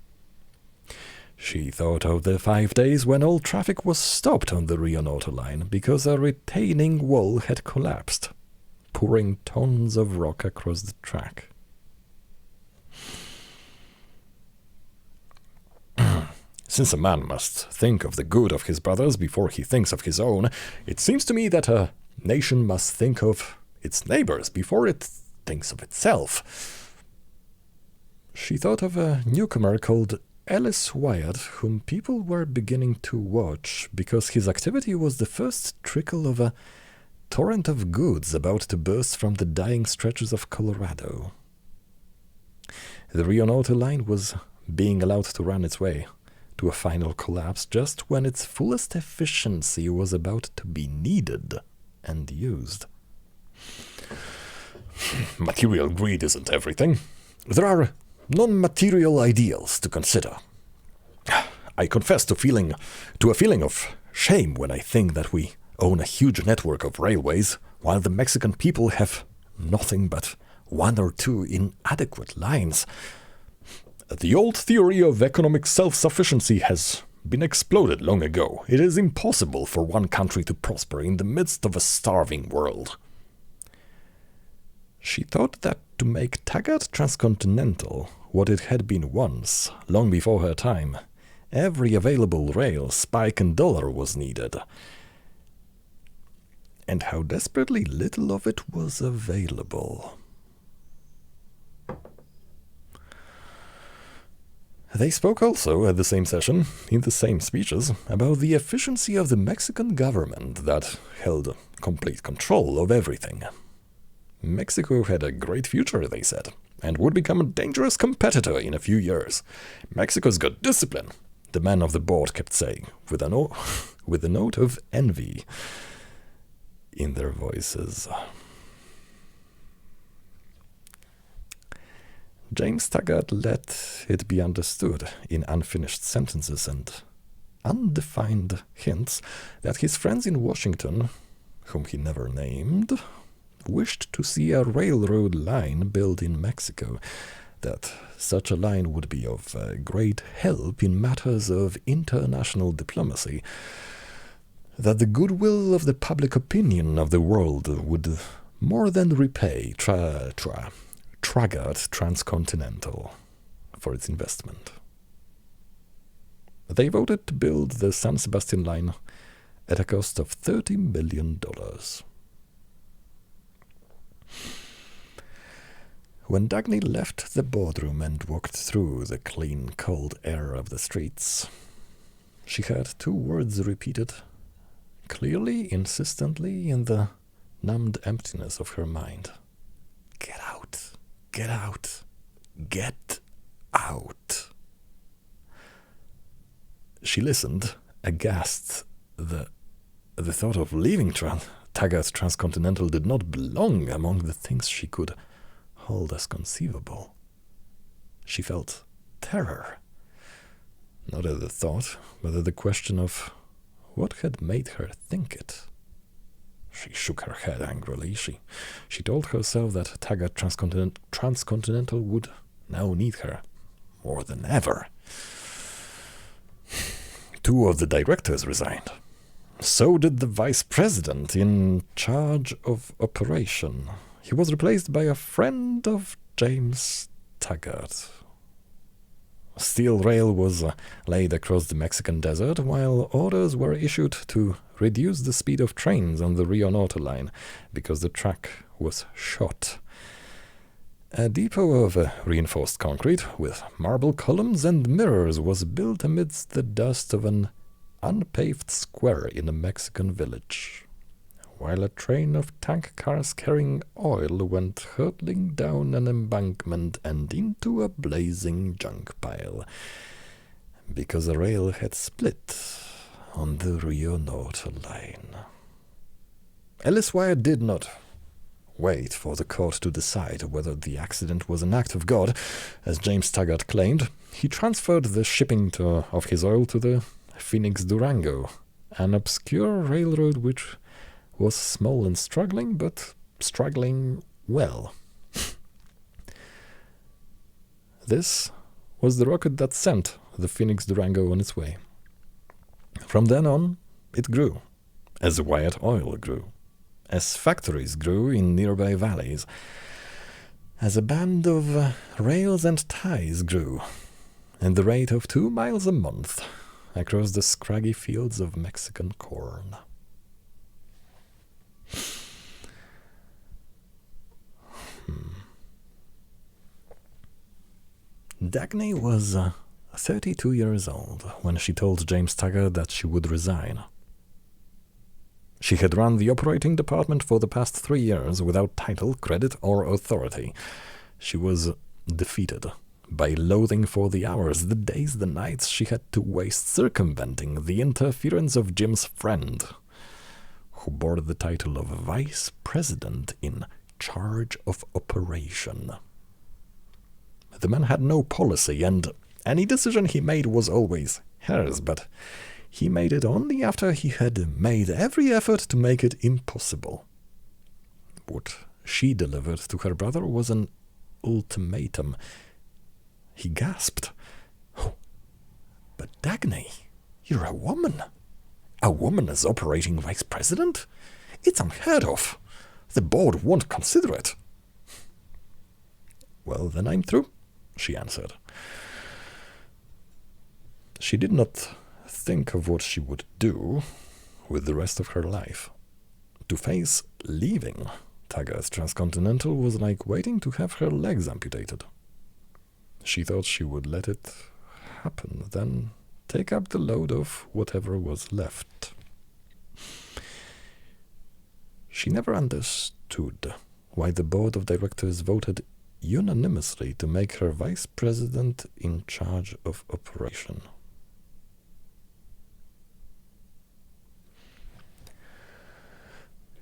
She thought of the 5 days when all traffic was stopped on the Rio Norte line, because a retaining wall had collapsed, pouring tons of rock across the track. Since a man must think of the good of his brothers before he thinks of his own, it seems to me that a nation must think of its neighbors before it thinks of itself. She thought of a newcomer called Ellis Wyatt, whom people were beginning to watch, because his activity was the first trickle of a torrent of goods about to burst from the dying stretches of Colorado. The Rio Norte line was being allowed to run its way to a final collapse just when its fullest efficiency was about to be needed and used. Material greed isn't everything. There are non-material ideals to consider. I confess to a feeling of shame when I think that we own a huge network of railways, while the Mexican people have nothing but 1 or 2 inadequate lines. The old theory of economic self-sufficiency has been exploded long ago. It is impossible for one country to prosper in the midst of a starving world. She thought that to make Taggart Transcontinental what it had been once, long before her time. Every available rail, spike, and dollar was needed. And how desperately little of it was available. They spoke also at the same session, in the same speeches, about the efficiency of the Mexican government that held complete control of everything. Mexico had a great future, they said, and would become a dangerous competitor in a few years. Mexico's got discipline, the man of the board kept saying, with a note of envy in their voices. James Taggart let it be understood in unfinished sentences and undefined hints that his friends in Washington, whom he never named, wished to see a railroad line built in Mexico, that such a line would be of great help in matters of international diplomacy, that the goodwill of the public opinion of the world would more than repay Taggart Transcontinental for its investment. They voted to build the San Sebastian line at a cost of $30 million. When Dagny left the boardroom and walked through the clean, cold air of the streets, she heard two words repeated clearly, insistently, in the numbed emptiness of her mind. Get out. Get out. Get out. She listened, aghast. The thought of leaving Taggart Transcontinental did not belong among the things she could hold as conceivable. She felt terror, not at the thought, but at the question of what had made her think it. She shook her head angrily. She told herself that Taggart Transcontinental would now need her more than ever. Two of the directors resigned. So did the vice president in charge of operation. He was replaced by a friend of James Taggart. Steel rail was laid across the Mexican desert, while orders were issued to reduce the speed of trains on the Rio Norte line because the track was shot. A depot of reinforced concrete with marble columns and mirrors was built amidst the dust of an unpaved square in a Mexican village, while a train of tank cars carrying oil went hurtling down an embankment and into a blazing junk pile, because a rail had split on the Rio Norte line. Ellis Wyatt did not wait for the court to decide whether the accident was an act of God, as James Taggart claimed. He transferred the shipping of his oil to the Phoenix Durango, an obscure railroad which was small and struggling, but struggling well. This was the rocket that sent the Phoenix Durango on its way. From then on, it grew, as Wyatt Oil grew, as factories grew in nearby valleys, as a band of rails and ties grew, at the rate of 2 miles a month, across the scraggy fields of Mexican corn. Dagny was 32 years old when she told James Taggart that she would resign. She had run the operating department for the past 3 years without title, credit, or authority. She was defeated by loathing for the hours, the days, the nights she had to waste circumventing the interference of Jim's friend, who bore the title of Vice President in charge of operation. The man had no policy, and any decision he made was always hers, but he made it only after he had made every effort to make it impossible. What she delivered to her brother was an ultimatum. He gasped. "Oh, but Dagny, you're a woman. A woman as operating vice president? It's unheard of. The board won't consider it." "Well, then I'm through," she answered. She did not think of what she would do with the rest of her life. To face leaving Taggart Transcontinental was like waiting to have her legs amputated. She thought she would let it happen, then take up the load of whatever was left. She never understood why the board of directors voted unanimously to make her vice president in charge of operation.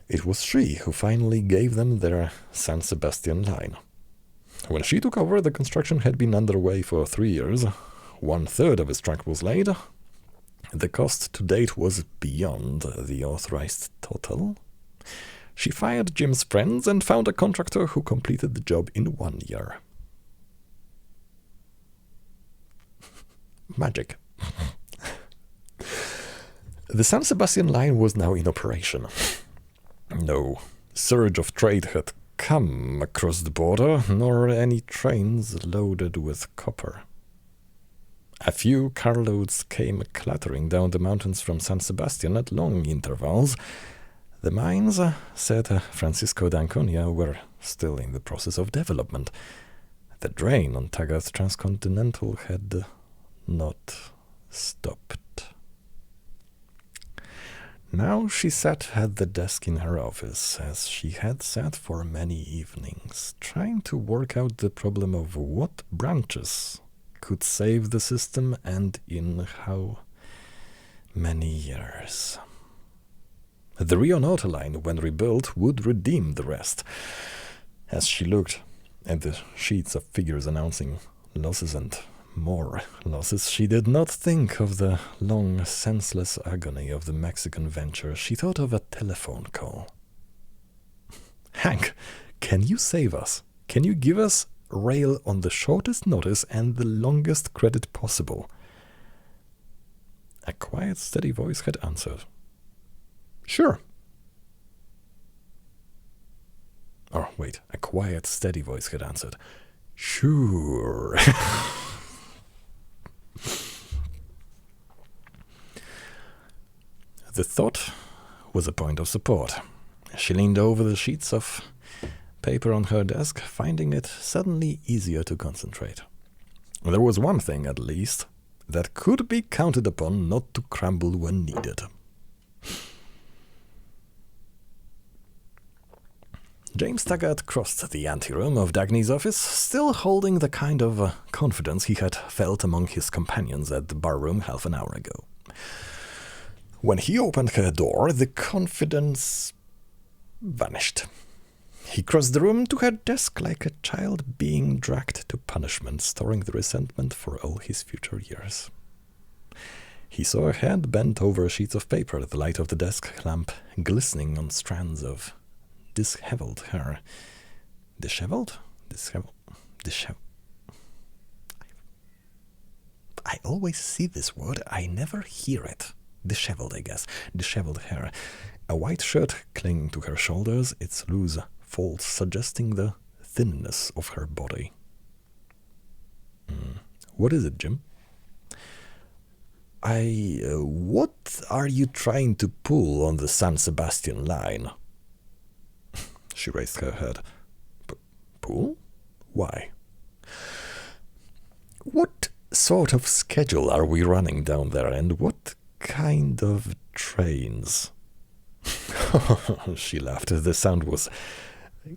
It was she who finally gave them their San Sebastian line. When she took over, the construction had been underway for 3 years. 1/3 of its track was laid. The cost to date was beyond the authorized total. She fired Jim's friends and found a contractor who completed the job in 1 year. Magic. The San Sebastian line was now in operation. No surge of trade had come across the border, nor any trains loaded with copper. A few carloads came clattering down the mountains from San Sebastian at long intervals. The mines, said Francisco d'Anconia, were still in the process of development. The drain on Taggart Transcontinental had not stopped. Now she sat at the desk in her office, as she had sat for many evenings, trying to work out the problem of what branches could save the system and in how many years. The Rio Norte line, when rebuilt, would redeem the rest. As she looked at the sheets of figures announcing losses and more losses, she did not think of the long, senseless agony of the Mexican venture. She thought of a telephone call. "Hank, can you save us? Can you give us rail on the shortest notice and the longest credit possible?" A quiet, steady voice had answered. "Sure." Oh, wait, a quiet, steady voice had answered. "Sure." The thought was a point of support. She leaned over the sheets of paper on her desk, finding it suddenly easier to concentrate. There was one thing, at least, that could be counted upon not to crumble when needed. James Taggart crossed the anteroom of Dagny's office, still holding the kind of confidence he had felt among his companions at the barroom half an hour ago. When he opened her door, the confidence vanished. He crossed the room to her desk like a child being dragged to punishment, storing the resentment for all his future years. He saw a head bent over sheets of paper, the light of the desk lamp glistening on strands of disheveled hair. Disheveled? Disheveled. I always see this word, I never hear it. Disheveled, I guess. Disheveled hair. A white shirt clinging to her shoulders, its loose folds suggesting the thinness of her body. What is it, Jim? What are you trying to pull on the San Sebastian line? She raised her head. Pull? Why? What sort of schedule are we running down there, and what kind of trains? She laughed. The sound was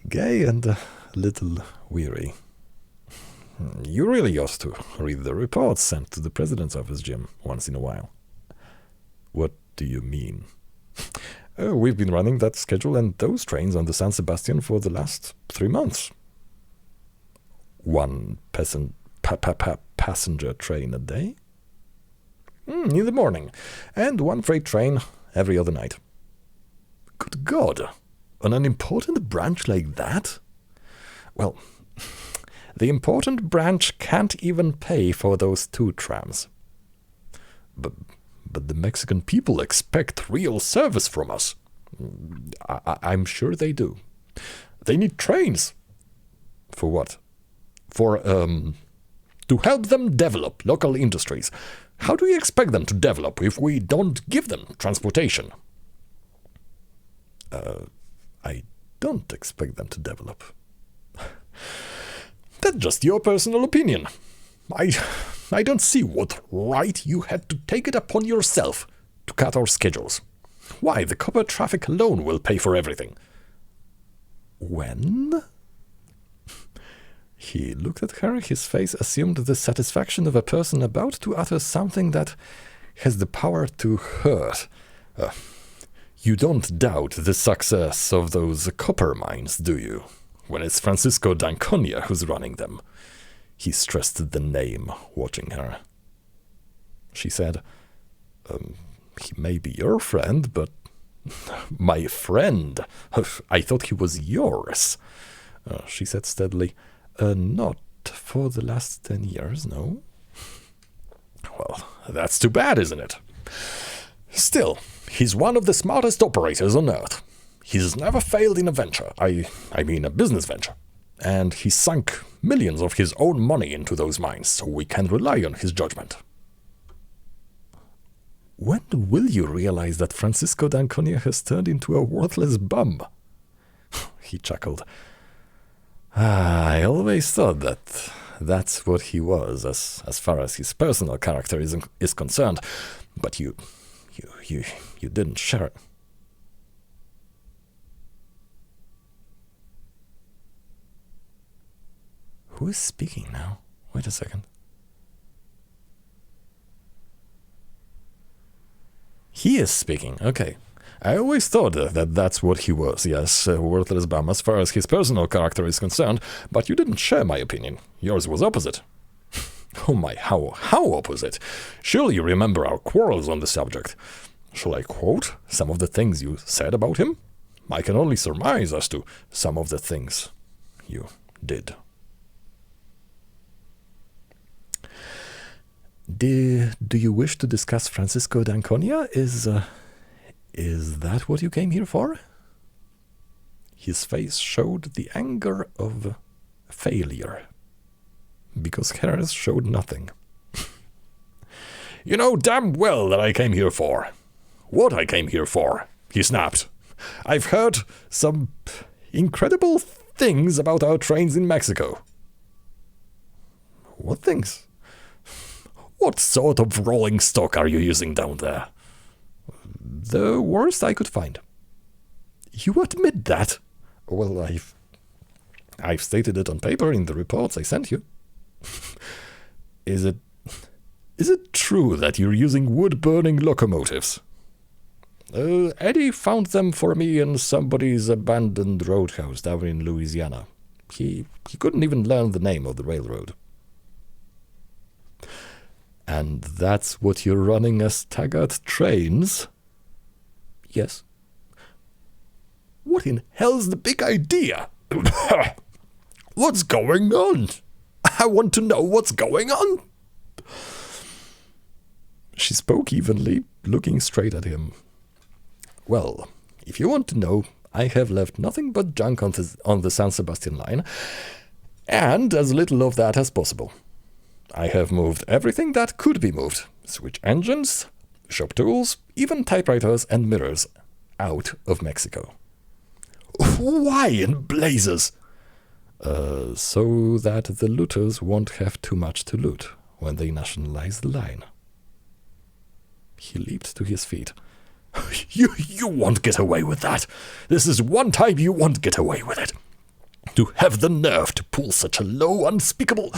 gay and a little weary. You really ought to read the reports sent to the president's office, Jim, once in a while. What do you mean? We've been running that schedule and those trains on the San Sebastian for the last 3 months. One passenger train a day? In the morning, and one freight train every other night. Good God! On an important branch like that? Well, the important branch can't even pay for those 2 trams. But the Mexican people expect real service from us. I'm sure they do. They need trains. For what? For to help them develop local industries. How do you expect them to develop if we don't give them transportation? I don't expect them to develop. That's just your personal opinion. I don't see what right you had to take it upon yourself to cut our schedules. Why, the copper traffic alone will pay for everything. When? He looked at her. His face assumed the satisfaction of a person about to utter something that has the power to hurt. You don't doubt the success of those copper mines, do you? When it's Francisco d'Anconia who's running them. He stressed the name, watching her. She said, he may be your friend, but my friend? I thought he was yours. She said steadily, not for the last 10 years, no. Well, that's too bad, isn't it? Still, he's one of the smartest operators on Earth. He's never failed in a venture, I mean a business venture. And he sunk millions of his own money into those mines, so we can rely on his judgment. When will you realize that Francisco d'Anconia has turned into a worthless bum? He chuckled. I always thought that that's what he was, as far as his personal character is concerned. But you didn't share it. Who is speaking now? Wait a second. He is speaking, okay. I always thought that that's what he was, yes, a worthless bum as far as his personal character is concerned, but you didn't share my opinion. Yours was opposite. Oh my, how opposite? Surely you remember our quarrels on the subject. Shall I quote some of the things you said about him? I can only surmise as to some of the things you did. Do you wish to discuss Francisco d'Anconia? Is that what you came here for? His face showed the anger of failure, because hers showed nothing. You know damn well that I came here for. What I came here for, he snapped. I've heard some incredible things about our trains in Mexico. What things? What sort of rolling stock are you using down there? The worst I could find. You admit that? Well, I've stated it on paper in the reports I sent you. Is it true that you're using wood-burning locomotives? Eddie found them for me in somebody's abandoned roadhouse down in Louisiana. He couldn't even learn the name of the railroad. And that's what you're running as Taggart Trains? Yes. What in hell's the big idea? What's going on? I want to know what's going on. She spoke evenly, looking straight at him. Well, if you want to know, I have left nothing but junk on the San Sebastian line, and as little of that as possible. I have moved everything that could be moved. Switch engines, shop tools, even typewriters and mirrors out of Mexico. Why in blazes? So that the looters won't have too much to loot when they nationalize the line. He leaped to his feet. You won't get away with that. This is one time you won't get away with it. To have the nerve to pull such a low, unspeakable...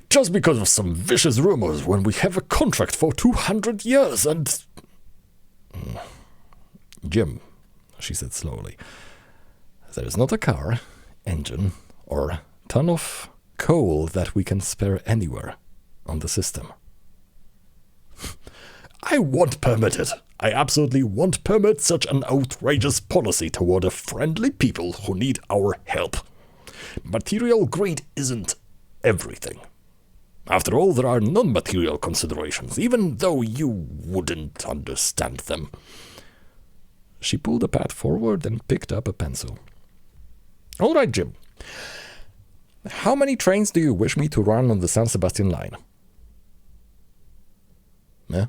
Just because of some vicious rumors when we have a contract for 200 years and... Jim, she said slowly, there is not a car, engine, or ton of coal that we can spare anywhere on the system. I won't permit it. I absolutely won't permit such an outrageous policy toward a friendly people who need our help. Material greed isn't everything. After all, there are non-material considerations, even though you wouldn't understand them. She pulled a pad forward and picked up a pencil. All right, Jim. How many trains do you wish me to run on the San Sebastian line? Yeah.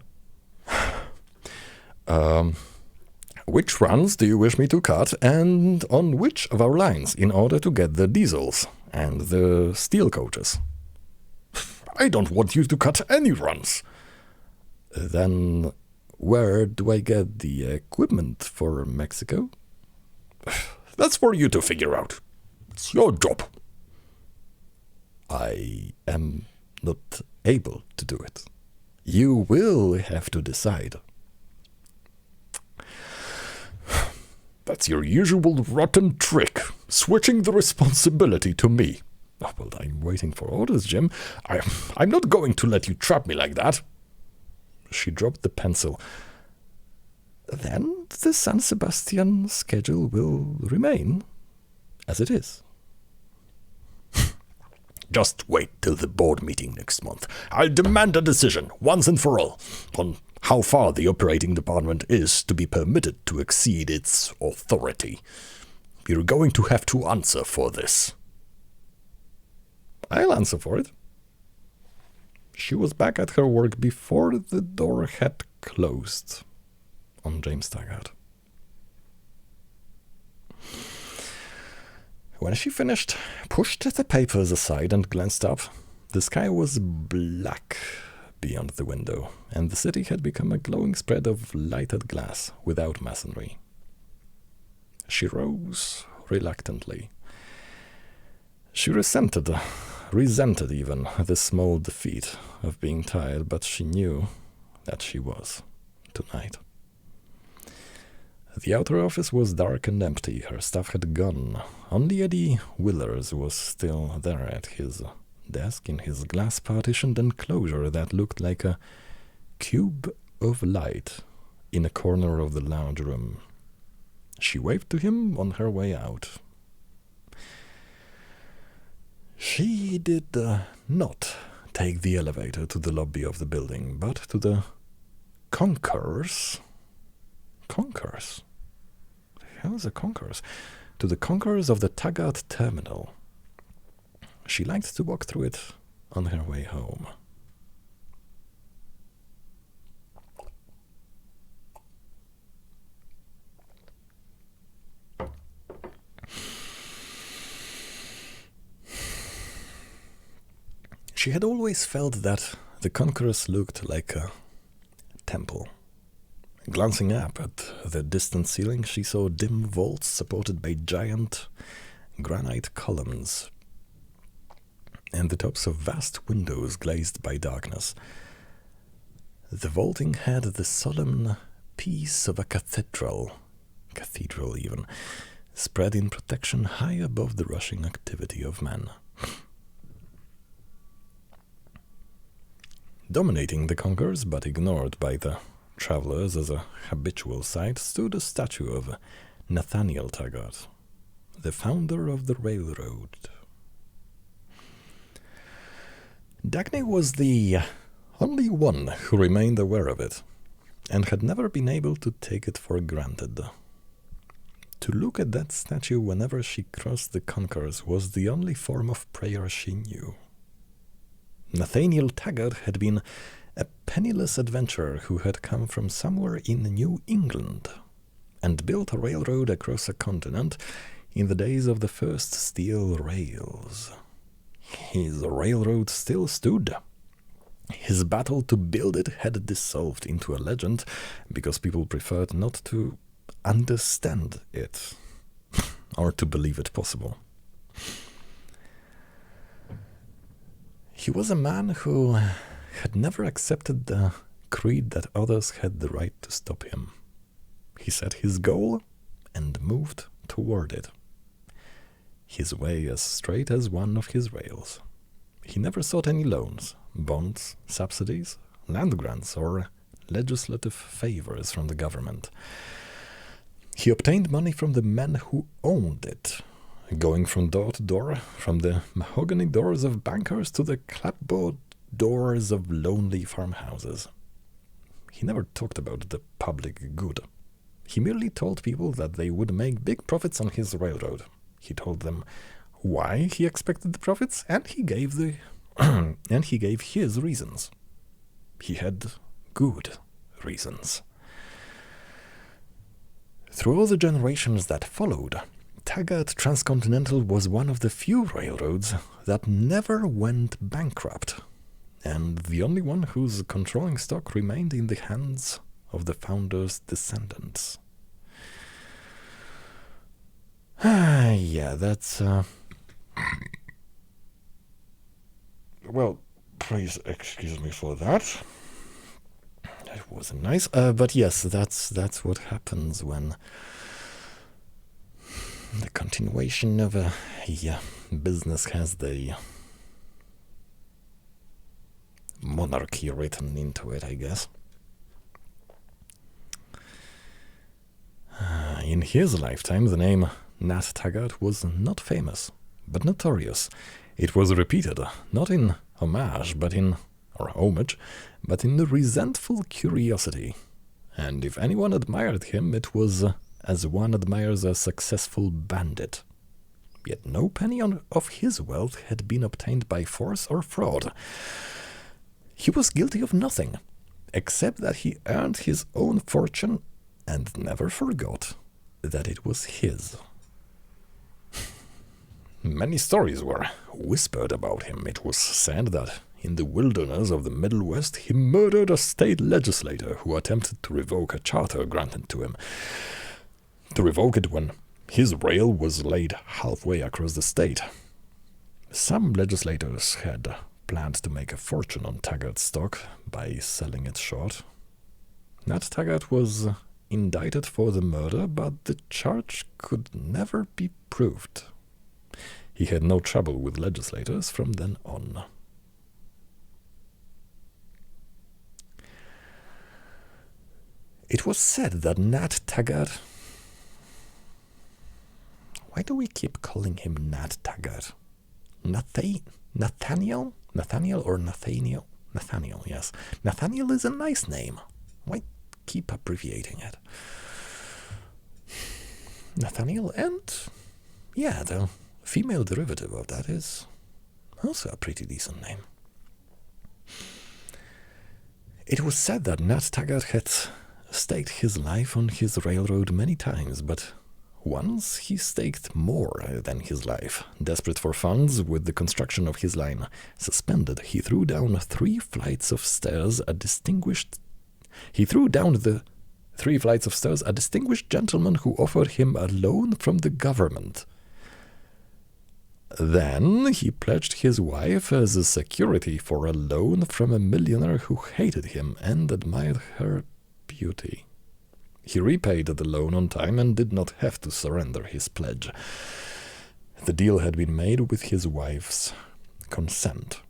Which runs do you wish me to cut, and on which of our lines, in order to get the diesels and the steel coaches? I don't want you to cut any runs. Then where do I get the equipment for Mexico? That's for you to figure out. It's your job. I am not able to do it. You will have to decide. That's your usual rotten trick, switching the responsibility to me. Oh, well, I'm waiting for orders, Jim. I'm not going to let you trap me like that. She dropped the pencil. Then the San Sebastian schedule will remain as it is. Just wait till the board meeting next month. I'll demand a decision, once and for all, on how far the operating department is to be permitted to exceed its authority. You're going to have to answer for this. I'll answer for it. She was back at her work before the door had closed on James Taggart. When she finished, pushed the papers aside and glanced up, the sky was black beyond the window, and the city had become a glowing spread of lighted glass without masonry. She rose reluctantly. She resented even the small defeat of being tired, but she knew that she was tonight. The outer office was dark and empty. Her staff had gone. Only Eddie Willers was still there at his desk in his glass-partitioned enclosure that looked like a cube of light in a corner of the large room. She waved to him on her way out. She did not take the elevator to the lobby of the building, but to the concourse. Concourse? What the hell is a concourse? To the concourse of the Taggart terminal. She liked to walk through it on her way home. She had always felt that the concourse looked like a temple. Glancing up at the distant ceiling, she saw dim vaults supported by giant granite columns and the tops of vast windows glazed by darkness. The vaulting had the solemn peace of a cathedral even, spread in protection high above the rushing activity of men. Dominating the concourse, but ignored by the travelers as a habitual sight, stood a statue of Nathaniel Taggart, the founder of the railroad. Dagny was the only one who remained aware of it, and had never been able to take it for granted. To look at that statue whenever she crossed the concourse was the only form of prayer she knew. Nathaniel Taggart had been a penniless adventurer who had come from somewhere in New England and built a railroad across a continent in the days of the first steel rails. His railroad still stood. His battle to build it had dissolved into a legend because people preferred not to understand it or to believe it possible. He was a man who had never accepted the creed that others had the right to stop him. He set his goal and moved toward it, his way as straight as one of his rails. He never sought any loans, bonds, subsidies, land grants, or legislative favors from the government. He obtained money from the men who owned it, going from door to door, from the mahogany doors of bankers to the clapboard doors of lonely farmhouses. He never talked about the public good. He merely told people that they would make big profits on his railroad. He told them why he expected the profits, and he gave and he gave his reasons. He had good reasons. Through all the generations that followed, Taggart Transcontinental was one of the few railroads that never went bankrupt, and the only one whose controlling stock remained in the hands of the founders' descendants. Yeah, that's... Well, please excuse me for that. That wasn't nice. But yes, that's what happens when the continuation of a business has the monarchy written into it, I guess. In his lifetime, the name Nat Taggart was not famous, but notorious. It was repeated, not in homage, but in the resentful curiosity. And if anyone admired him, it was as one admires a successful bandit. Yet no penny of his wealth had been obtained by force or fraud. He was guilty of nothing, except that he earned his own fortune and never forgot that it was his. Many stories were whispered about him. It was said that in the wilderness of the Middle West he murdered a state legislator who attempted to revoke a charter granted to him. To revoke it when his rail was laid halfway across the state. Some legislators had planned to make a fortune on Taggart's stock by selling it short. Nat Taggart was indicted for the murder, but the charge could never be proved. He had no trouble with legislators from then on. It was said that Nat Taggart... Why do we keep calling him Nat Taggart? Nathaniel? Nathaniel or Nathaniel? Nathaniel, yes. Nathaniel is a nice name. Why keep abbreviating it? Nathaniel, and yeah, the female derivative of that is also a pretty decent name. It was said that Nat Taggart had staked his life on his railroad many times, but once he staked more than his life. Desperate for funds, with the construction of his line suspended, he threw down 3 flights of stairs a distinguished gentleman who offered him a loan from the government. Then he pledged his wife as a security for a loan from a millionaire who hated him and admired her beauty. He repaid the loan on time and did not have to surrender his pledge. The deal had been made with his wife's consent.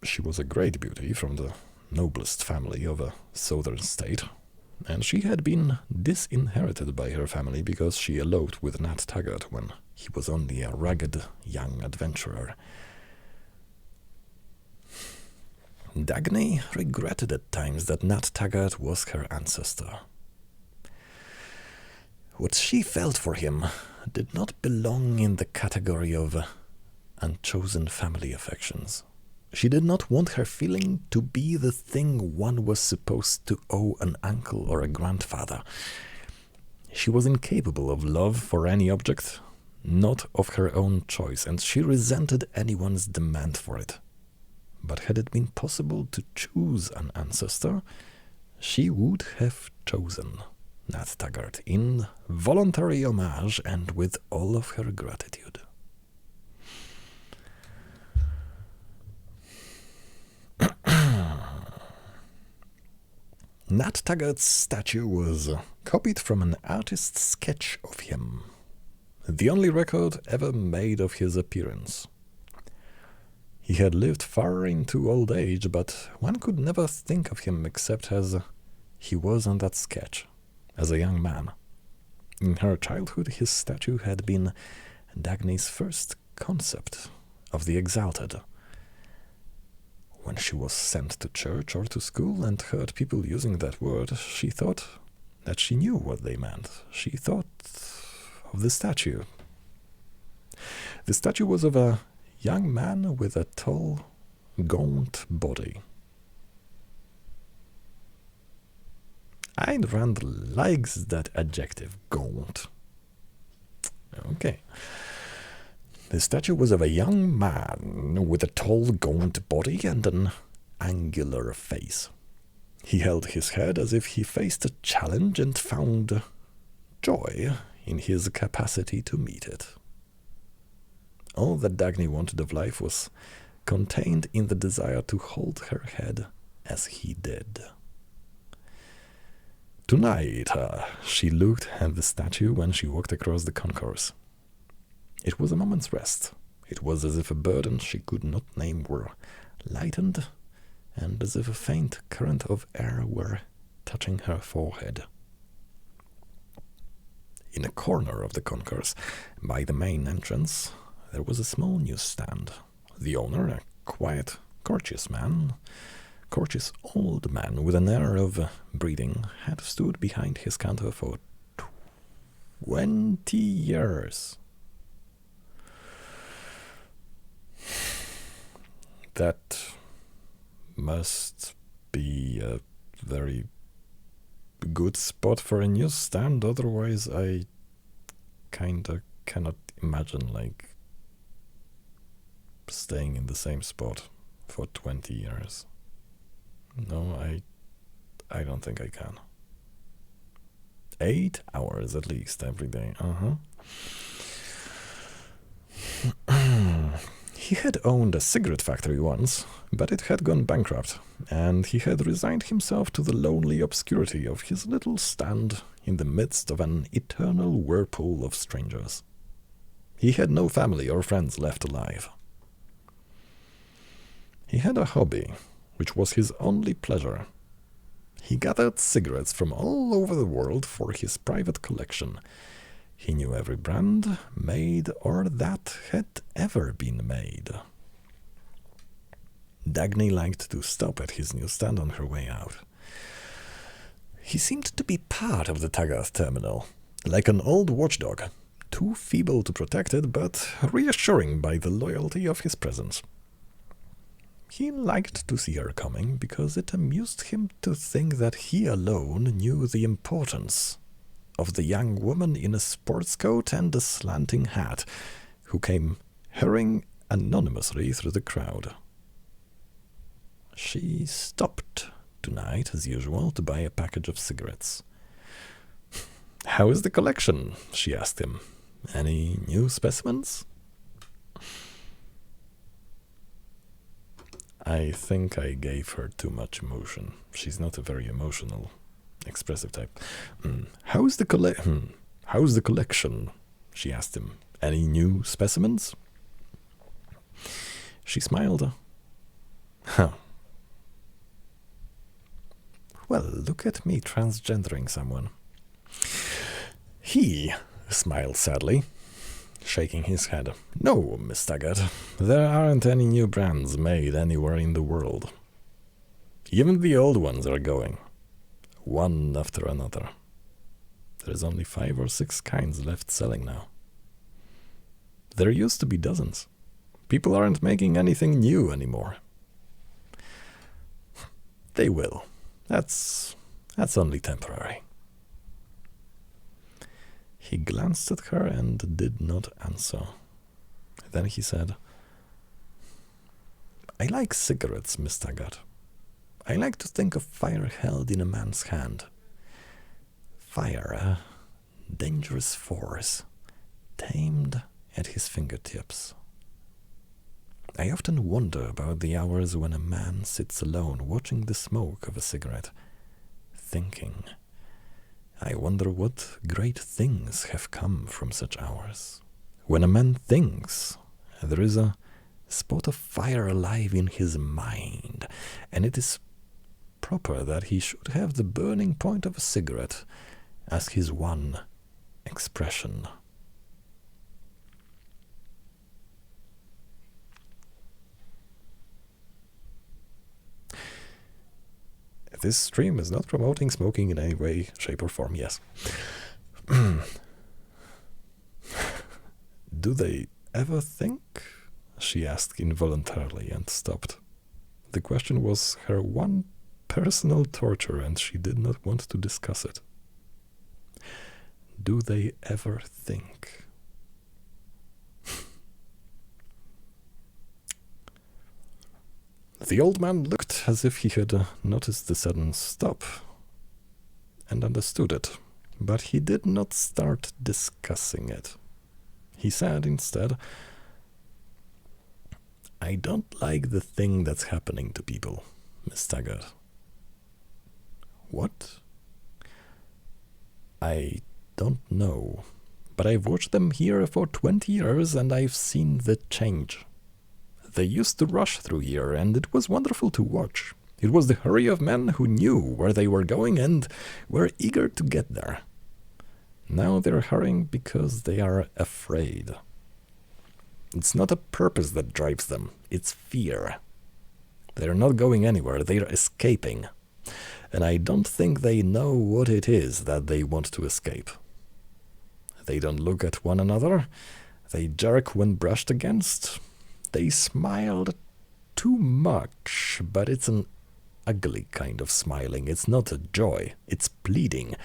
She was a great beauty from the noblest family of a southern state, and she had been disinherited by her family because she eloped with Nat Taggart when he was only a ragged young adventurer. Dagny regretted at times that Nat Taggart was her ancestor. What she felt for him did not belong in the category of unchosen family affections. She did not want her feeling to be the thing one was supposed to owe an uncle or a grandfather. She was incapable of love for any object, not of her own choice, and she resented anyone's demand for it. But had it been possible to choose an ancestor, she would have chosen Nat Taggart in voluntary homage and with all of her gratitude. Nat Taggart's statue was copied from an artist's sketch of him, the only record ever made of his appearance. He had lived far into old age, but one could never think of him except as he was on that sketch, as a young man. In her childhood, his statue had been Dagny's first concept of the exalted. When she was sent to church or to school and heard people using that word, she thought that she knew what they meant. She thought of the statue. The statue was of a young man with a tall, gaunt body. Ayn Rand likes that adjective, gaunt. Okay. The statue was of a young man with a tall, gaunt body and an angular face. He held his head as if he faced a challenge and found joy in his capacity to meet it. All that Dagny wanted of life was contained in the desire to hold her head as he did. Tonight, she looked at the statue when she walked across the concourse. It was a moment's rest. It was as if a burden she could not name were lightened, and as if a faint current of air were touching her forehead. In a corner of the concourse, by the main entrance, there was a small newsstand. The owner, a quiet, courteous old man with an air of breeding, had stood behind his counter for 20 years. That must be a very good spot for a newsstand, otherwise I kinda cannot imagine, like, staying in the same spot for 20 years. No, I don't think I can. 8 hours at least every day. He had owned a cigarette factory once, but it had gone bankrupt, and he had resigned himself to the lonely obscurity of his little stand in the midst of an eternal whirlpool of strangers. He had no family or friends left alive. He had a hobby, which was his only pleasure. He gathered cigarettes from all over the world for his private collection. He knew every brand, made or that had ever been made. Dagny liked to stop at his newsstand on her way out. He seemed to be part of the Taggart terminal, like an old watchdog, too feeble to protect it, but reassuring by the loyalty of his presence. He liked to see her coming because it amused him to think that he alone knew the importance of the young woman in a sports coat and a slanting hat, who came hurrying anonymously through the crowd. She stopped tonight, as usual, to buy a package of cigarettes. "How is the collection?" she asked him. "Any new specimens?" I think I gave her too much emotion. She's not a very emotional, expressive type. How's the collection? She asked him. "Any new specimens?" She smiled. Huh. Well, look at me transgendering someone. He smiled sadly, shaking his head. "No, Miss Taggart, there aren't any new brands made anywhere in the world. Even the old ones are going, one after another. There's only 5 or 6 kinds left selling now. There used to be dozens. People aren't making anything new anymore. They will. That's only temporary." He glanced at her and did not answer. Then he said, "I like cigarettes, Miss Taggart. I like to think of fire held in a man's hand. Fire, a dangerous force, tamed at his fingertips. I often wonder about the hours when a man sits alone watching the smoke of a cigarette, thinking. I wonder what great things have come from such hours. When a man thinks, there is a spot of fire alive in his mind, and it is proper that he should have the burning point of a cigarette as his one expression." This stream is not promoting smoking in any way, shape, or form, yes. Do they ever think? She asked involuntarily and stopped. The question was her one personal torture, and she did not want to discuss it. Do they ever think? The old man looked as if he had noticed the sudden stop and understood it, but he did not start discussing it. He said instead, I don't like the thing that's happening to people, Miss Taggart. What? I don't know, but I've watched them here for 20 years and I've seen the change. They used to rush through here, and it was wonderful to watch. It was the hurry of men who knew where they were going and were eager to get there. Now they're hurrying because they are afraid. It's not a purpose that drives them, it's fear. They're not going anywhere, they're escaping. And I don't think they know what it is that they want to escape. They don't look at one another, they jerk when brushed against. They smiled too much, but it's an ugly kind of smiling. It's not a joy, it's pleading.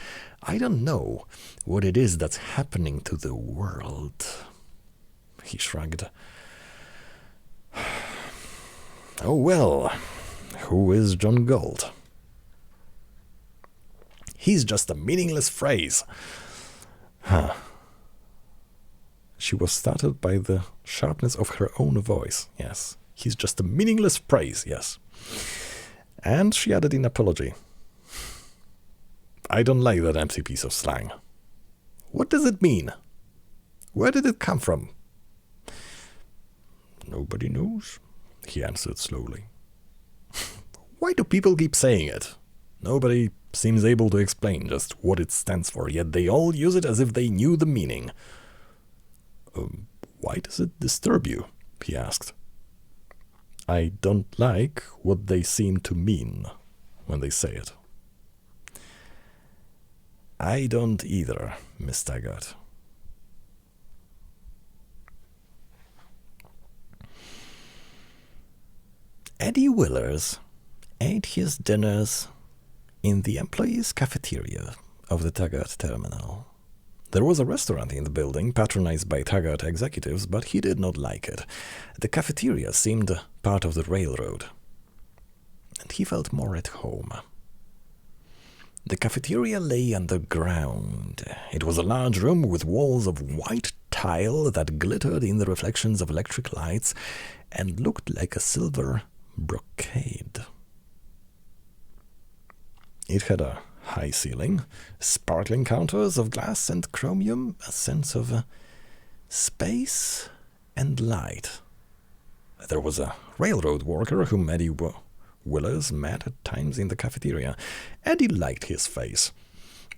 I don't know what it is that's happening to the world. He shrugged. Oh well, who is John Galt? He's just a meaningless phrase. Huh. She was startled by the sharpness of her own voice. Yes, he's just a meaningless phrase, yes. And she added in apology, I don't like that empty piece of slang. What does it mean? Where did it come from? Nobody knows, he answered slowly. Why do people keep saying it? Nobody seems able to explain just what it stands for, yet they all use it as if they knew the meaning. Why does it disturb you? He asked. I don't like what they seem to mean when they say it. I don't either, Miss Taggart. Eddie Willers ate his dinners in the employees' cafeteria of the Taggart terminal. There was a restaurant in the building, patronized by Taggart executives, but he did not like it. The cafeteria seemed part of the railroad, and he felt more at home. The cafeteria lay underground. It was a large room with walls of white tile that glittered in the reflections of electric lights and looked like a silver brocade. It had a high ceiling, sparkling counters of glass and chromium, a sense of space and light. There was a railroad worker whom Eddie Willers met at times in the cafeteria. Eddie liked his face.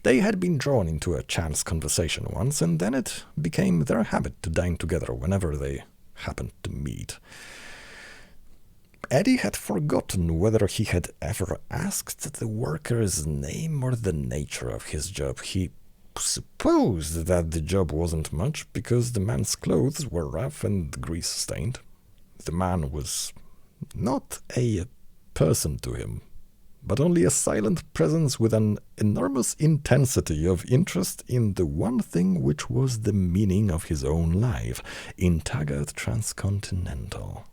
They had been drawn into a chance conversation once, and then it became their habit to dine together whenever they happened to meet. Eddie had forgotten whether he had ever asked the worker's name or the nature of his job. He supposed that the job wasn't much because the man's clothes were rough and grease-stained. The man was not a person to him, but only a silent presence with an enormous intensity of interest in the one thing which was the meaning of his own life, in Taggart Transcontinental.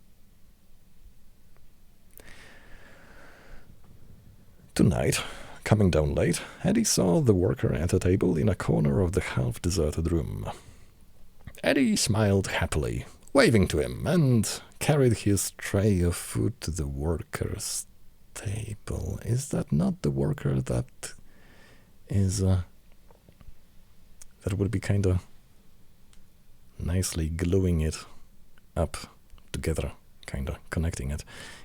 Tonight, coming down late, Eddie saw the worker at a table in a corner of the half-deserted room. Eddie smiled happily, waving to him, and carried his tray of food to the worker's table. Is that not the worker that is, that would be kind of nicely gluing it up together, kind of connecting it?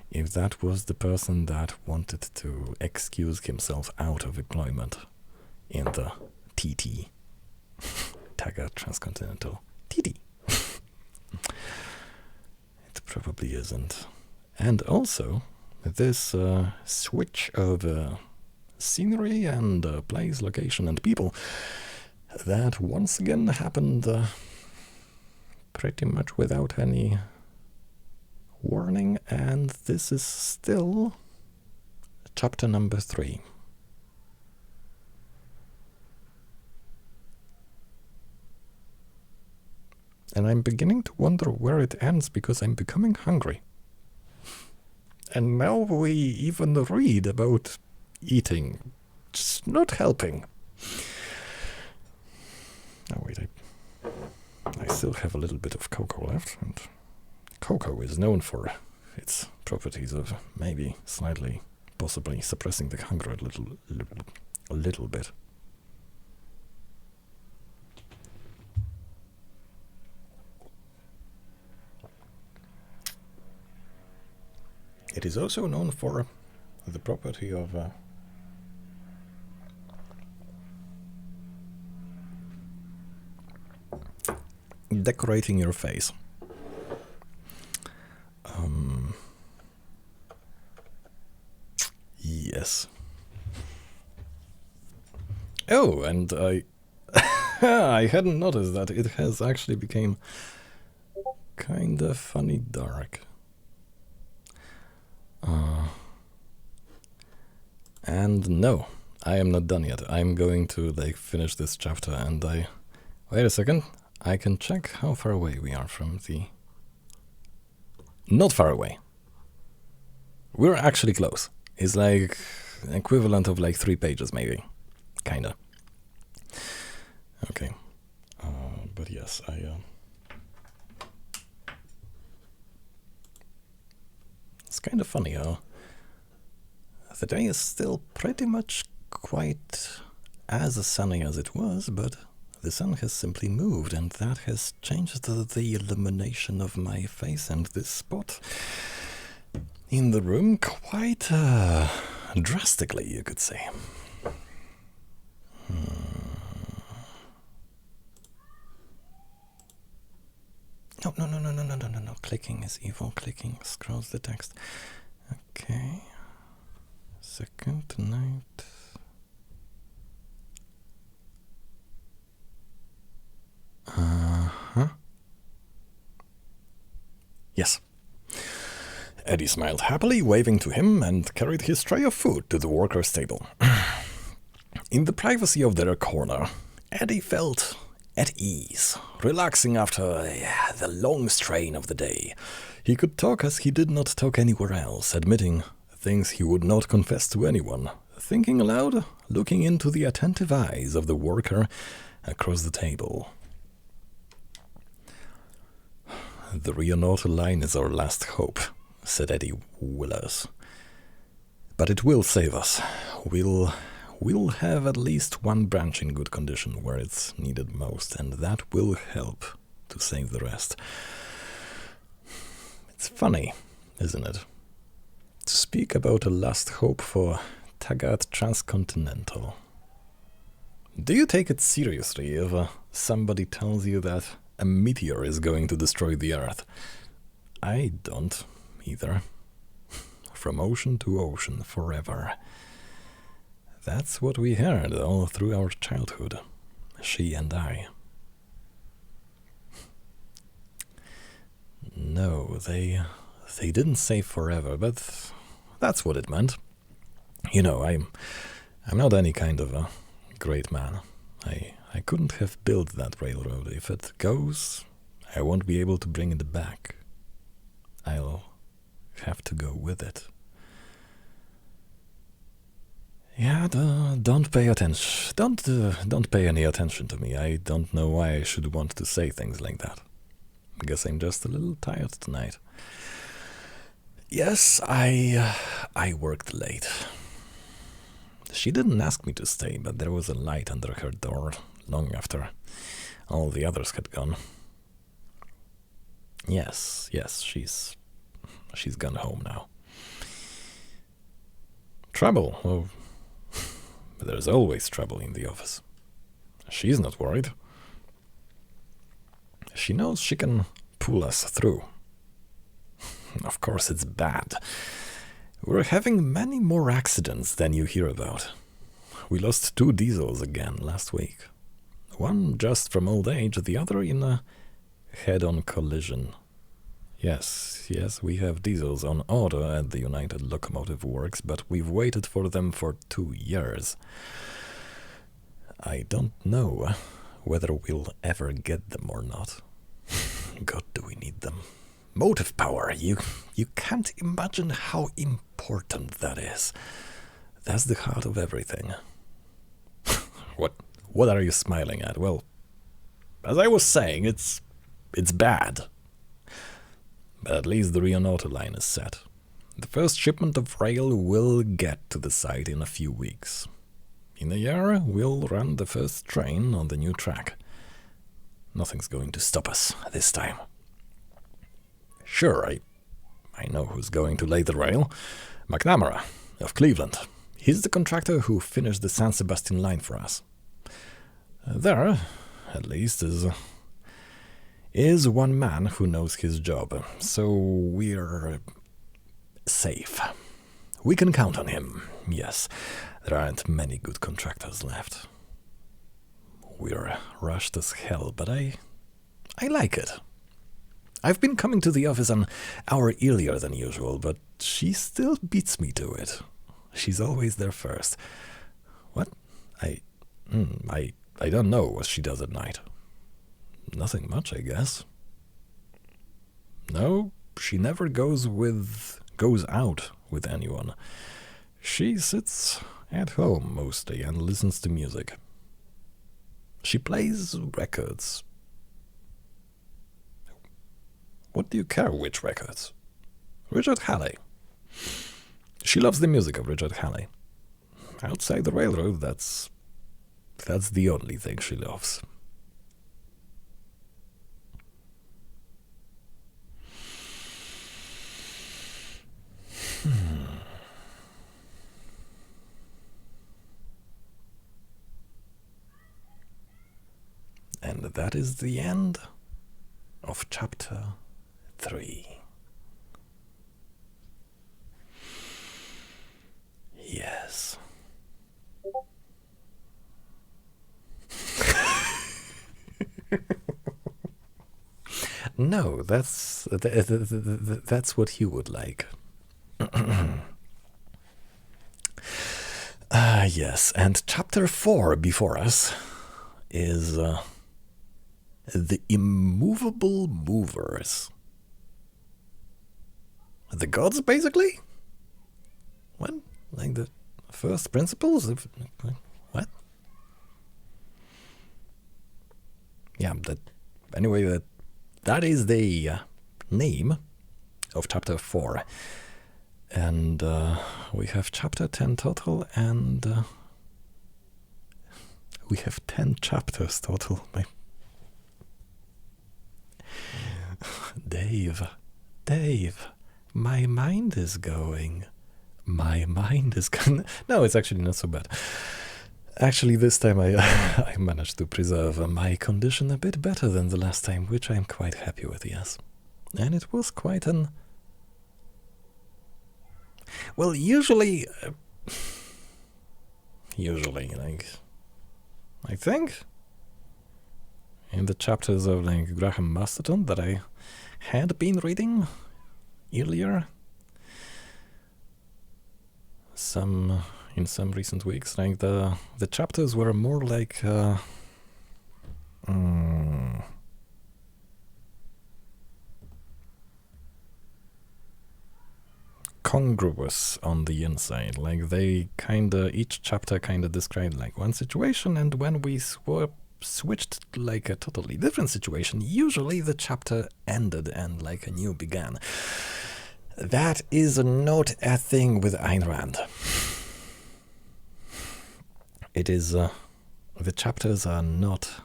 If that was the person that wanted to excuse himself out of employment in the TT, Taggart Transcontinental, TT. It probably isn't. And also, this switch of scenery and place, location, and people that once again happened pretty much without any warning, and this is still chapter number 3. And I'm beginning to wonder where it ends because I'm becoming hungry. And now we even read about eating. Just not helping. Oh wait, I still have a little bit of cocoa left, and cocoa is known for its properties of maybe slightly, possibly suppressing the hunger a little bit. It is also known for the property of decorating your face. Yes. Oh, and I I hadn't noticed that it has actually become kinda funny dark. And no, I am not done yet. I'm going to finish this chapter, and wait a second. I can check how far away we are from the... Not far away. We're actually close. It's like equivalent of 3 pages maybe. Kinda. Okay. But yes, it's kind of funny how the day is still pretty much quite as sunny as it was, but the sun has simply moved, and that has changed the illumination of my face and this spot in the room quite drastically, you could say. No. Clicking is evil. Clicking scrolls the text. Okay. Second night. Yes. Eddie smiled happily, waving to him, and carried his tray of food to the workers' table. In the privacy of their corner, Eddie felt at ease, relaxing after the long strain of the day. He could talk as he did not talk anywhere else, admitting things he would not confess to anyone, thinking aloud, looking into the attentive eyes of the worker across the table. The Rio Norte line is our last hope, said Eddie Willers. But it will save us. We'll have at least one branch in good condition where it's needed most, and that will help to save the rest. It's funny, isn't it? To speak about a last hope for Taggart Transcontinental. Do you take it seriously if somebody tells you that a meteor is going to destroy the Earth? I don't, either. From ocean to ocean, forever. That's what we heard all through our childhood, she and I. No, they didn't say forever, but that's what it meant. You know, I'm not any kind of a great man. I couldn't have built that railroad. If it goes, I won't be able to bring it back. I'll have to go with it. Yeah, don't pay attention. Don't pay any attention to me. I don't know why I should want to say things like that. I guess I'm just a little tired tonight. Yes, I worked late. She didn't ask me to stay, but there was a light under her door long after all the others had gone. Yes, she's gone home now. Trouble? Oh, there's always trouble in the office. She's not worried. She knows she can pull us through. Of course it's bad. We're having many more accidents than you hear about. We lost 2 diesels again last week. One just from old age, the other in a Head-on collision. Yes, we have diesels on order at the United Locomotive Works, but we've waited for them for 2 years. I don't know whether we'll ever get them or not. God, do we need them. Motive power, you can't imagine how important that is. That's the heart of everything. What are you smiling at? Well, as I was saying, it's bad. But at least the Rion Auto line is set. The first shipment of rail will get to the site in a few weeks. In a year, we'll run the first train on the new track. Nothing's going to stop us this time. Sure, I know who's going to lay the rail. McNamara of Cleveland. He's the contractor who finished the San Sebastian line for us. There, at least, is one man who knows his job, so we're safe. We can count on him, yes. There aren't many good contractors left. We're rushed as hell, but I like it. I've been coming to the office an hour earlier than usual, but she still beats me to it. She's always there first. What? I don't know what she does at night. Nothing much, I guess. No, she never goes out with anyone. She sits at home mostly and listens to music. She plays records. What do you care which records? Richard Halley. She loves the music of Richard Halley. Outside the railroad, that's the only thing she loves. And that is the end of chapter 3. Yes. No, that's what you would like. Yes, and chapter 4 before us is the immovable movers. The gods, basically? What? Like the first principles of what? Yeah, that is the name of chapter 4. And we have chapter 10 total, and we have 10 chapters total. Dave, my mind is going. My mind is going. No, it's actually not so bad. Actually, this time I managed to preserve my condition a bit better than the last time, which I'm quite happy with, yes. And it was quite an... Well, usually, like, I think in the chapters of like Graham Masterton that I had been reading earlier, in some recent weeks, like the chapters were more like congruous on the inside. Like they each chapter kinda described like one situation, and when we switched to like a totally different situation, usually the chapter ended and like a new began. That is not a thing with Ayn Rand. It is, the chapters are not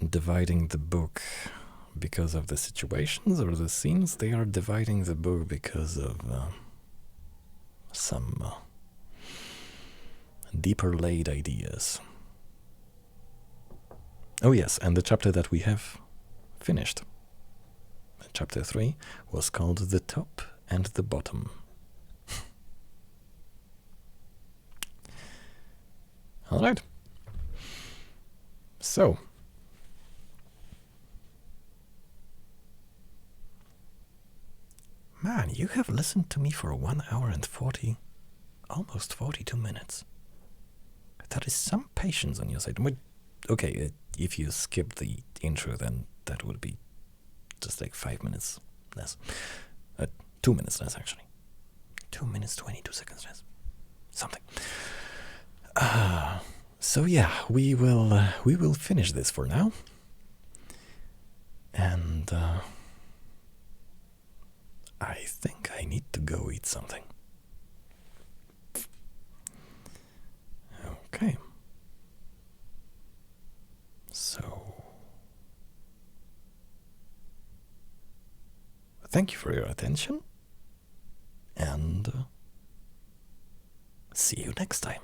dividing the book because of the situations or the scenes. They are dividing the book because of some deeper laid ideas. Oh yes, and the chapter that we have finished, chapter 3, was called The Top and the Bottom. Alright. So, Man, you have listened to me for 1 hour and almost 42 minutes. That is some patience on your side. Okay, if you skip the intro, then that would be just like 5 minutes less. 2 minutes less, actually. 2 minutes, 22 seconds less. Something. So yeah, we will finish this for now. And I think I need to go eat something. Okay. So, thank you for your attention, and see you next time.